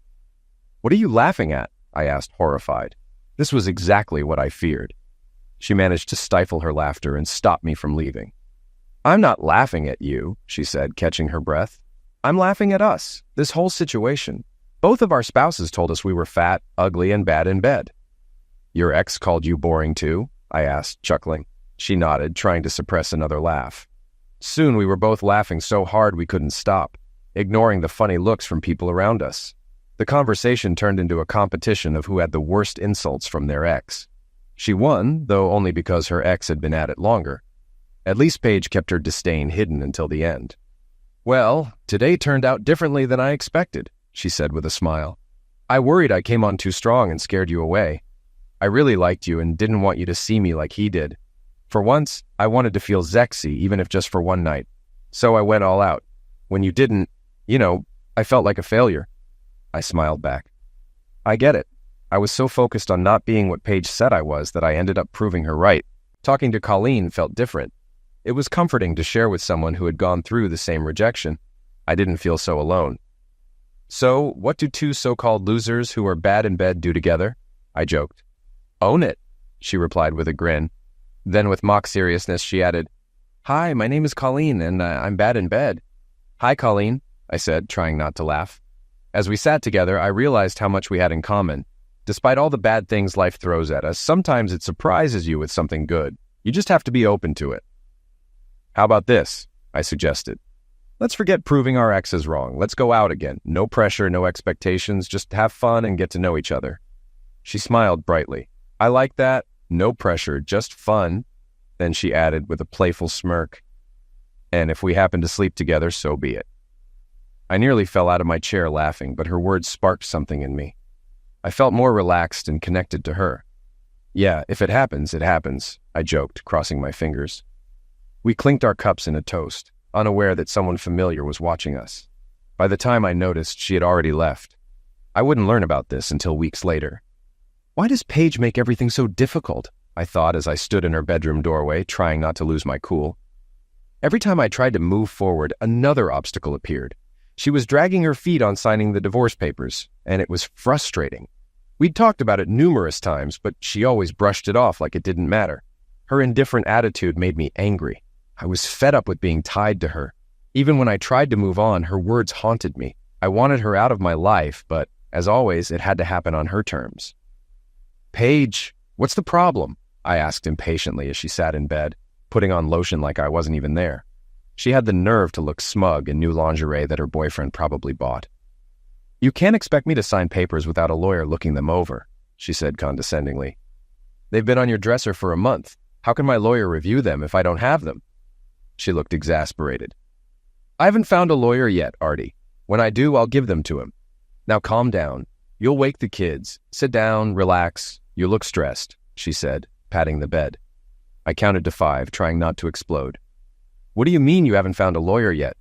"What are you laughing at?" I asked, horrified. This was exactly what I feared. She managed to stifle her laughter and stop me from leaving. "I'm not laughing at you," she said, catching her breath. "I'm laughing at us, this whole situation. Both of our spouses told us we were fat, ugly, and bad in bed." "Your ex called you boring too?" I asked, chuckling. She nodded, trying to suppress another laugh. Soon we were both laughing so hard we couldn't stop, ignoring the funny looks from people around us. The conversation turned into a competition of who had the worst insults from their ex. She won, though only because her ex had been at it longer. At least Paige kept her disdain hidden until the end. "Well, today turned out differently than I expected," she said with a smile. "I worried I came on too strong and scared you away. I really liked you and didn't want you to see me like he did. For once, I wanted to feel sexy, even if just for one night. So I went all out. When you didn't, I felt like a failure. I smiled back. I get it. I was so focused on not being what Paige said I was that I ended up proving her right. Talking to Colleen felt different. It was comforting to share with someone who had gone through the same rejection. I didn't feel so alone. So, what do two so-called losers who are bad in bed do together? I joked. Own it, she replied with a grin. Then with mock seriousness, she added, Hi, my name is Colleen, and I'm bad in bed. Hi, Colleen, I said, trying not to laugh. As we sat together, I realized how much we had in common. Despite all the bad things life throws at us, sometimes it surprises you with something good. You just have to be open to it. How about this? I suggested. Let's forget proving our exes wrong. Let's go out again. No pressure, no expectations, just have fun and get to know each other. She smiled brightly. I like that. No pressure, just fun. Then she added with a playful smirk, and if we happen to sleep together, so be it. I nearly fell out of my chair laughing, but her words sparked something in me. I felt more relaxed and connected to her. Yeah, if it happens, it happens, I joked, crossing my fingers. We clinked our cups in a toast, unaware that someone familiar was watching us. By the time I noticed, she had already left. I wouldn't learn about this until weeks later. Why does Paige make everything so difficult? I thought as I stood in her bedroom doorway, trying not to lose my cool. Every time I tried to move forward, another obstacle appeared. She was dragging her feet on signing the divorce papers, and it was frustrating. We'd talked about it numerous times, but she always brushed it off like it didn't matter. Her indifferent attitude made me angry. I was fed up with being tied to her. Even when I tried to move on, her words haunted me. I wanted her out of my life, but as always, it had to happen on her terms. Paige, what's the problem? I asked impatiently as she sat in bed, putting on lotion like I wasn't even there. She had the nerve to look smug in new lingerie that her boyfriend probably bought. You can't expect me to sign papers without a lawyer looking them over, she said condescendingly. They've been on your dresser for a month. How can my lawyer review them if I don't have them? She looked exasperated. I haven't found a lawyer yet, Artie. When I do, I'll give them to him. Now calm down. You'll wake the kids. Sit down, relax. You look stressed, she said, patting the bed. I counted to 5, trying not to explode. What do you mean you haven't found a lawyer yet?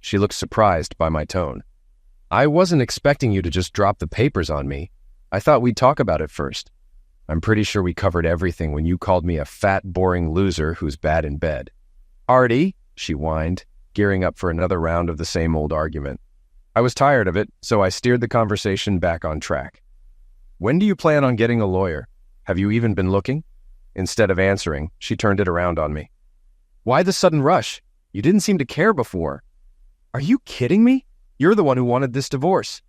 She looked surprised by my tone. I wasn't expecting you to just drop the papers on me. I thought we'd talk about it first. I'm pretty sure we covered everything when you called me a fat, boring loser who's bad in bed. Artie, she whined, gearing up for another round of the same old argument. I was tired of it, so I steered the conversation back on track. When do you plan on getting a lawyer? Have you even been looking? Instead of answering, she turned it around on me. Why the sudden rush? You didn't seem to care before. Are you kidding me? You're the one who wanted this divorce.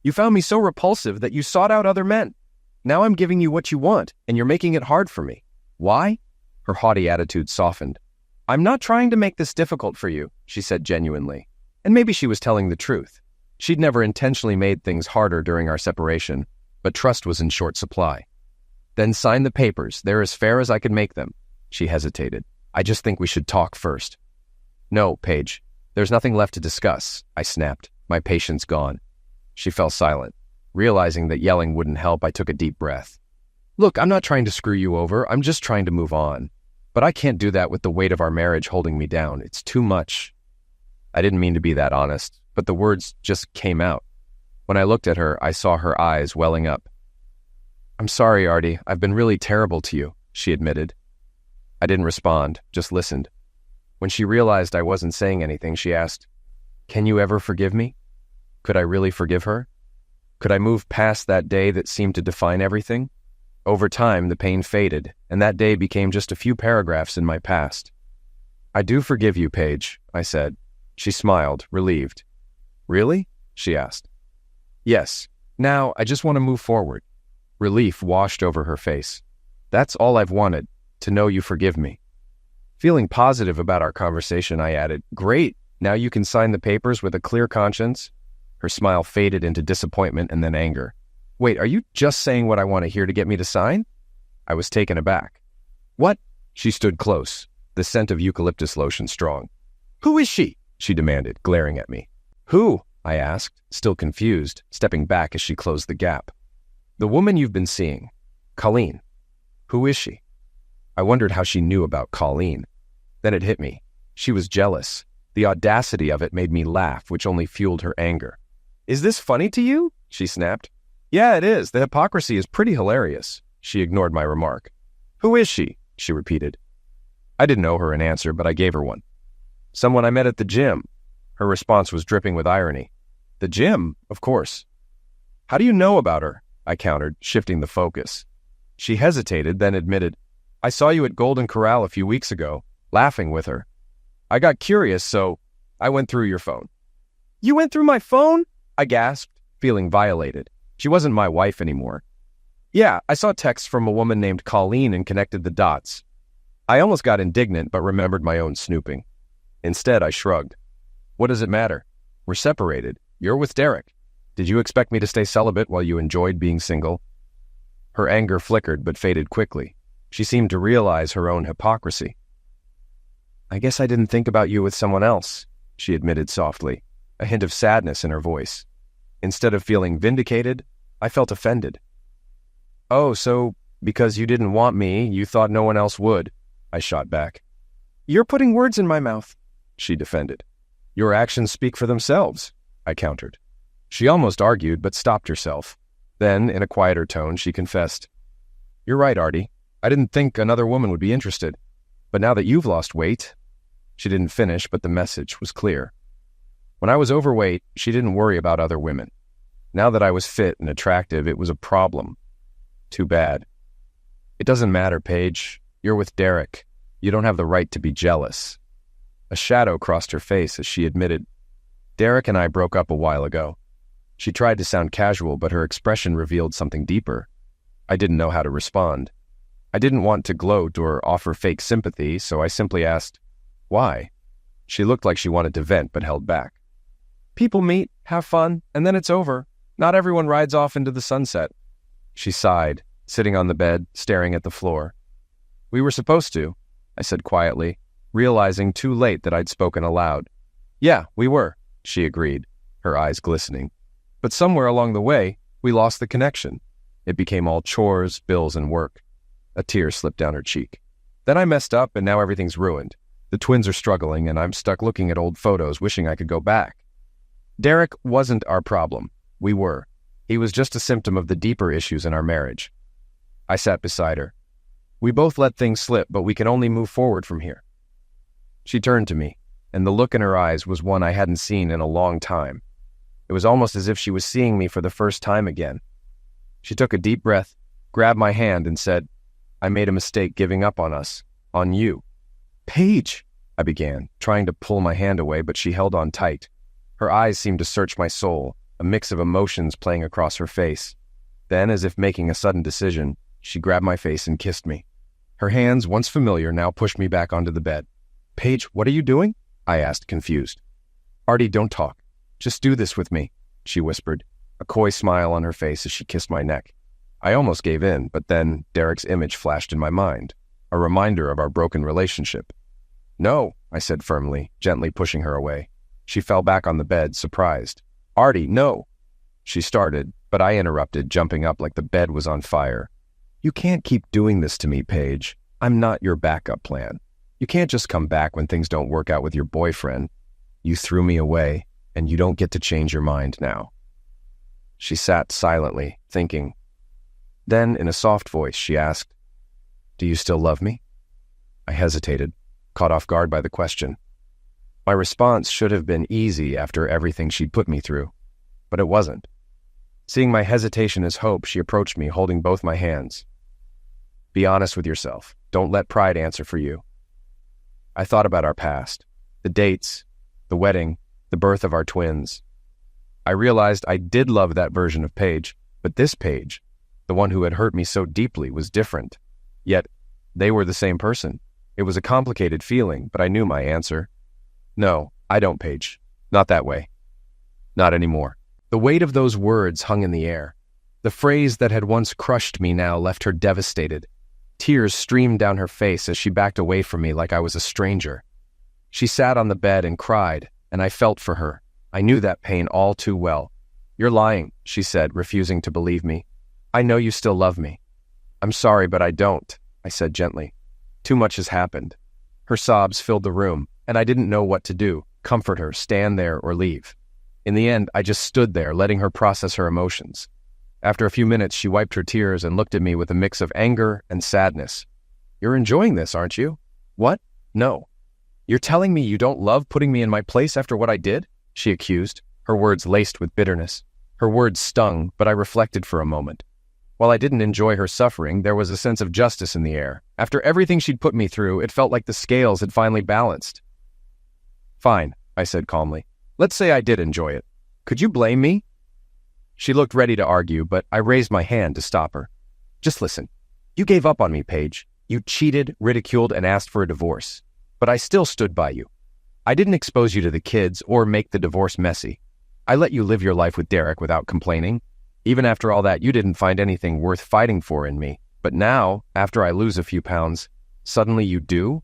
You found me so repulsive that you sought out other men. Now I'm giving you what you want, and you're making it hard for me. Why? Her haughty attitude softened. I'm not trying to make this difficult for you, she said genuinely. And maybe she was telling the truth. She'd never intentionally made things harder during our separation, but trust was in short supply. Then sign the papers. They're as fair as I could make them. She hesitated. I just think we should talk first. No, Paige. There's nothing left to discuss, I snapped, my patience gone. She fell silent. Realizing that yelling wouldn't help, I took a deep breath. Look, I'm not trying to screw you over. I'm just trying to move on. But I can't do that with the weight of our marriage holding me down. It's too much. I didn't mean to be that honest, but the words just came out. When I looked at her, I saw her eyes welling up. I'm sorry, Artie. I've been really terrible to you, she admitted. I didn't respond, just listened. When she realized I wasn't saying anything, she asked, Can you ever forgive me? Could I really forgive her? Could I move past that day that seemed to define everything? Over time, the pain faded, and that day became just a few paragraphs in my past. I do forgive you, Paige, I said. She smiled, relieved. Really? She asked. Yes. Now, I just want to move forward. Relief washed over her face. That's all I've wanted, to know you forgive me. Feeling positive about our conversation, I added, Great, now you can sign the papers with a clear conscience. Her smile faded into disappointment and then anger. Wait, are you just saying what I want to hear to get me to sign? I was taken aback. What? She stood close, the scent of eucalyptus lotion strong. Who is she? She demanded, glaring at me. Who? I asked, still confused, stepping back as she closed the gap. The woman you've been seeing, Colleen. Who is she? I wondered how she knew about Colleen. Then it hit me. She was jealous. The audacity of it made me laugh, which only fueled her anger. "Is this funny to you?" she snapped. "Yeah, it is. The hypocrisy is pretty hilarious." She ignored my remark. "Who is she?" she repeated. I didn't owe her an answer, but I gave her one. "Someone I met at the gym." Her response was dripping with irony. "The gym? Of course." "How do you know about her?" I countered, shifting the focus. She hesitated, then admitted, "I saw you at Golden Corral a few weeks ago, laughing with her. I got curious, so I went through your phone." "You went through my phone?" I gasped, feeling violated. She wasn't my wife anymore. "Yeah, I saw texts from a woman named Colleen and connected the dots." I almost got indignant, but remembered my own snooping. Instead, I shrugged. "What does it matter? We're separated. You're with Derek. Did you expect me to stay celibate while you enjoyed being single?" Her anger flickered but faded quickly. She seemed to realize her own hypocrisy. "I guess I didn't think about you with someone else," she admitted softly, a hint of sadness in her voice. Instead of feeling vindicated, I felt offended. "Oh, so because you didn't want me, you thought no one else would," I shot back. "You're putting words in my mouth," she defended. "Your actions speak for themselves," I countered. She almost argued, but stopped herself. Then, in a quieter tone, she confessed, "You're right, Artie. I didn't think another woman would be interested. But now that you've lost weight..." She didn't finish, but the message was clear. When I was overweight, she didn't worry about other women. Now that I was fit and attractive, it was a problem. Too bad. "It doesn't matter, Paige. You're with Derek. You don't have the right to be jealous." A shadow crossed her face as she admitted, "Derek and I broke up a while ago." She tried to sound casual, but her expression revealed something deeper. I didn't know how to respond. I didn't want to gloat or offer fake sympathy, so I simply asked, "Why?" She looked like she wanted to vent, but held back. "People meet, have fun, and then it's over. Not everyone rides off into the sunset." She sighed, sitting on the bed, staring at the floor. "We were supposed to," I said quietly, realizing too late that I'd spoken aloud. "Yeah, we were," she agreed, her eyes glistening. "But somewhere along the way, we lost the connection. It became all chores, bills, and work." A tear slipped down her cheek. "Then I messed up, and now everything's ruined. The twins are struggling, and I'm stuck looking at old photos, wishing I could go back." Derek wasn't our problem. We were. He was just a symptom of the deeper issues in our marriage. I sat beside her. "We both let things slip, but we can only move forward from here." She turned to me, and the look in her eyes was one I hadn't seen in a long time. It was almost as if she was seeing me for the first time again. She took a deep breath, grabbed my hand, and said, "I made a mistake giving up on us, on you." "Paige," I began, trying to pull my hand away, but she held on tight. Her eyes seemed to search my soul, a mix of emotions playing across her face. Then, as if making a sudden decision, she grabbed my face and kissed me. Her hands, once familiar, now pushed me back onto the bed. "Paige, what are you doing?" I asked, confused. "Artie, don't talk. Just do this with me," she whispered, a coy smile on her face as she kissed my neck. I almost gave in, but then Derek's image flashed in my mind, a reminder of our broken relationship. "No," I said firmly, gently pushing her away. She fell back on the bed, surprised. "Artie, no!" She started, but I interrupted, jumping up like the bed was on fire. "You can't keep doing this to me, Paige. I'm not your backup plan. You can't just come back when things don't work out with your boyfriend. You threw me away, and you don't get to change your mind now." She sat silently, thinking. Then, in a soft voice, she asked, "Do you still love me?" I hesitated, caught off guard by the question. My response should have been easy after everything she'd put me through, but it wasn't. Seeing my hesitation as hope, she approached me, holding both my hands. "Be honest with yourself. Don't let pride answer for you." I thought about our past, the dates, the wedding, the birth of our twins. I realized I did love that version of Paige, but this Paige, the one who had hurt me so deeply, was different. Yet, they were the same person. It was a complicated feeling, but I knew my answer. "No, I don't, Paige. Not that way. Not anymore." The weight of those words hung in the air. The phrase that had once crushed me now left her devastated. Tears streamed down her face as she backed away from me like I was a stranger. She sat on the bed and cried, and I felt for her. I knew that pain all too well. "You're lying," she said, refusing to believe me. "I know you still love me." "I'm sorry, but I don't," I said gently. "Too much has happened." Her sobs filled the room, and I didn't know what to do. comfort her, stand there, or leave. In the end, I just stood there, letting her process her emotions. After a few minutes, she wiped her tears and looked at me with a mix of anger and sadness. "You're enjoying this, aren't you?" "What? No." "You're telling me you don't love putting me in my place after what I did?" she accused, her words laced with bitterness. Her words stung, but I reflected for a moment. While I didn't enjoy her suffering, there was a sense of justice in the air. After everything she'd put me through, it felt like the scales had finally balanced. "Fine," I said calmly. "Let's say I did enjoy it. Could you blame me?" She looked ready to argue, but I raised my hand to stop her. "Just listen. You gave up on me, Paige. You cheated, ridiculed, and asked for a divorce. But I still stood by you. I didn't expose you to the kids or make the divorce messy. I let you live your life with Derek without complaining. Even after all that, you didn't find anything worth fighting for in me. But now, after I lose a few pounds, suddenly you do?"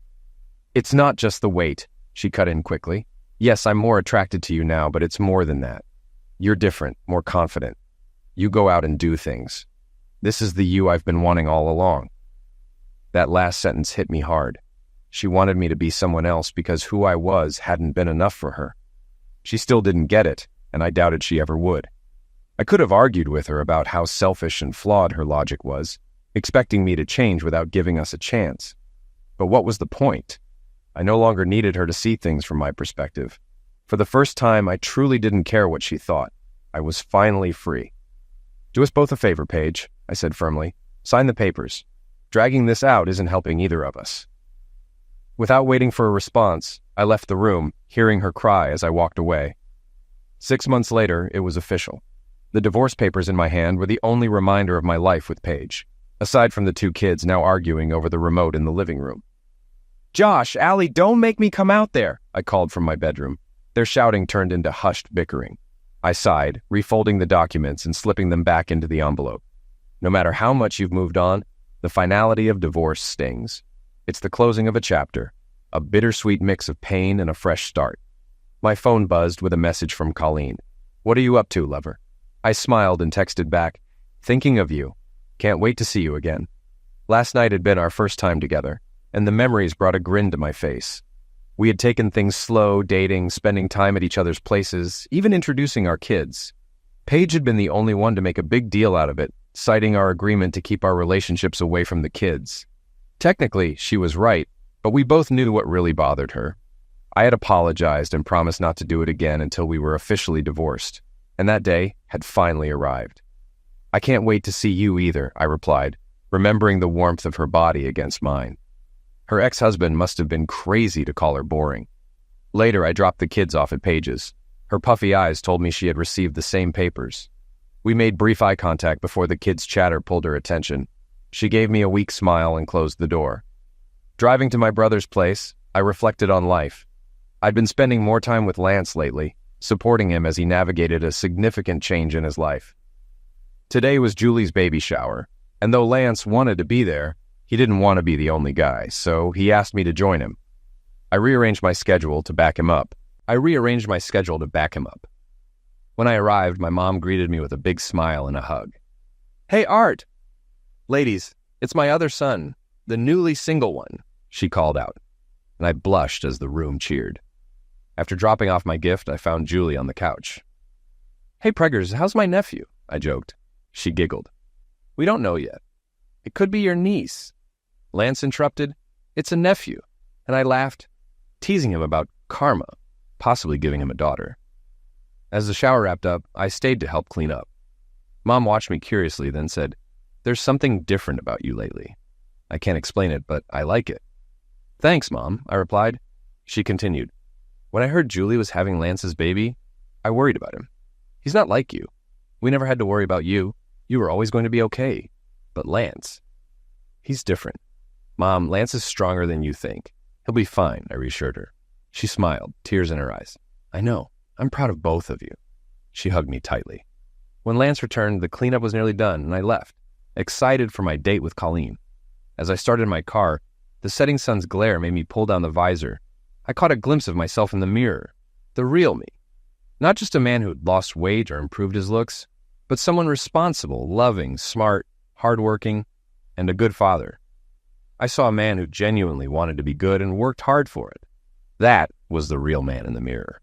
"It's not just the weight," she cut in quickly. "Yes, I'm more attracted to you now, but it's more than that. You're different, more confident. You go out and do things. This is the you I've been wanting all along." That last sentence hit me hard. She wanted me to be someone else because who I was hadn't been enough for her. She still didn't get it, and I doubted she ever would. I could have argued with her about how selfish and flawed her logic was, expecting me to change without giving us a chance. But what was the point? I no longer needed her to see things from my perspective. For the first time, I truly didn't care what she thought. I was finally free. "Do us both a favor, Paige," I said firmly. "Sign the papers. Dragging this out isn't helping either of us." Without waiting for a response, I left the room, hearing her cry as I walked away. 6 months later, it was official. The divorce papers in my hand were the only reminder of my life with Paige, aside from the 2 kids now arguing over the remote in the living room. "Josh, Allie, don't make me come out there," I called from my bedroom. Their shouting turned into hushed bickering. I sighed, refolding the documents and slipping them back into the envelope. No matter how much you've moved on, the finality of divorce stings. It's the closing of a chapter, a bittersweet mix of pain and a fresh start. My phone buzzed with a message from Colleen. "What are you up to, lover?" I smiled and texted back, "Thinking of you. Can't wait to see you again." Last night had been our first time together, and the memories brought a grin to my face. We had taken things slow, dating, spending time at each other's places, even introducing our kids. Paige had been the only one to make a big deal out of it, citing our agreement to keep our relationships away from the kids. Technically, she was right, but we both knew what really bothered her. I had apologized and promised not to do it again until we were officially divorced, and that day had finally arrived. "I can't wait to see you either," I replied, remembering the warmth of her body against mine. Her ex-husband must have been crazy to call her boring. Later, I dropped the kids off at Paige's. Her puffy eyes told me she had received the same papers. We made brief eye contact before the kids' chatter pulled her attention. She gave me a weak smile and closed the door. Driving to my brother's place, I reflected on life. I'd been spending more time with Lance lately, supporting him as he navigated a significant change in his life. Today was Julie's baby shower, and though Lance wanted to be there, he didn't want to be the only guy, so he asked me to join him. I rearranged my schedule to back him up. When I arrived, my mom greeted me with a big smile and a hug. "Hey, Art!" "Ladies, it's my other son, the newly single one," she called out, and I blushed as the room cheered. After dropping off my gift, I found Julie on the couch. "Hey, Preggers, how's my nephew?" I joked. She giggled. "We don't know yet. It could be your niece." Lance interrupted, "It's a nephew," and I laughed, teasing him about karma, possibly giving him a daughter. As the shower wrapped up, I stayed to help clean up. Mom watched me curiously, then said, "There's something different about you lately. I can't explain it, but I like it." "Thanks, Mom," I replied. She continued, "When I heard Julie was having Lance's baby, I worried about him. He's not like you. We never had to worry about you. You were always going to be okay. But Lance, he's different. Mom, Lance is stronger than you think. He'll be fine," I reassured her. She smiled, tears in her eyes. "I know. I'm proud of both of you." She hugged me tightly. When Lance returned, the cleanup was nearly done, and I left, excited for my date with Colleen. As I started my car, the setting sun's glare made me pull down the visor. I caught a glimpse of myself in the mirror, the real me. Not just a man who'd lost weight or improved his looks, but someone responsible, loving, smart, hardworking, and a good father. I saw a man who genuinely wanted to be good and worked hard for it. That was the real man in the mirror.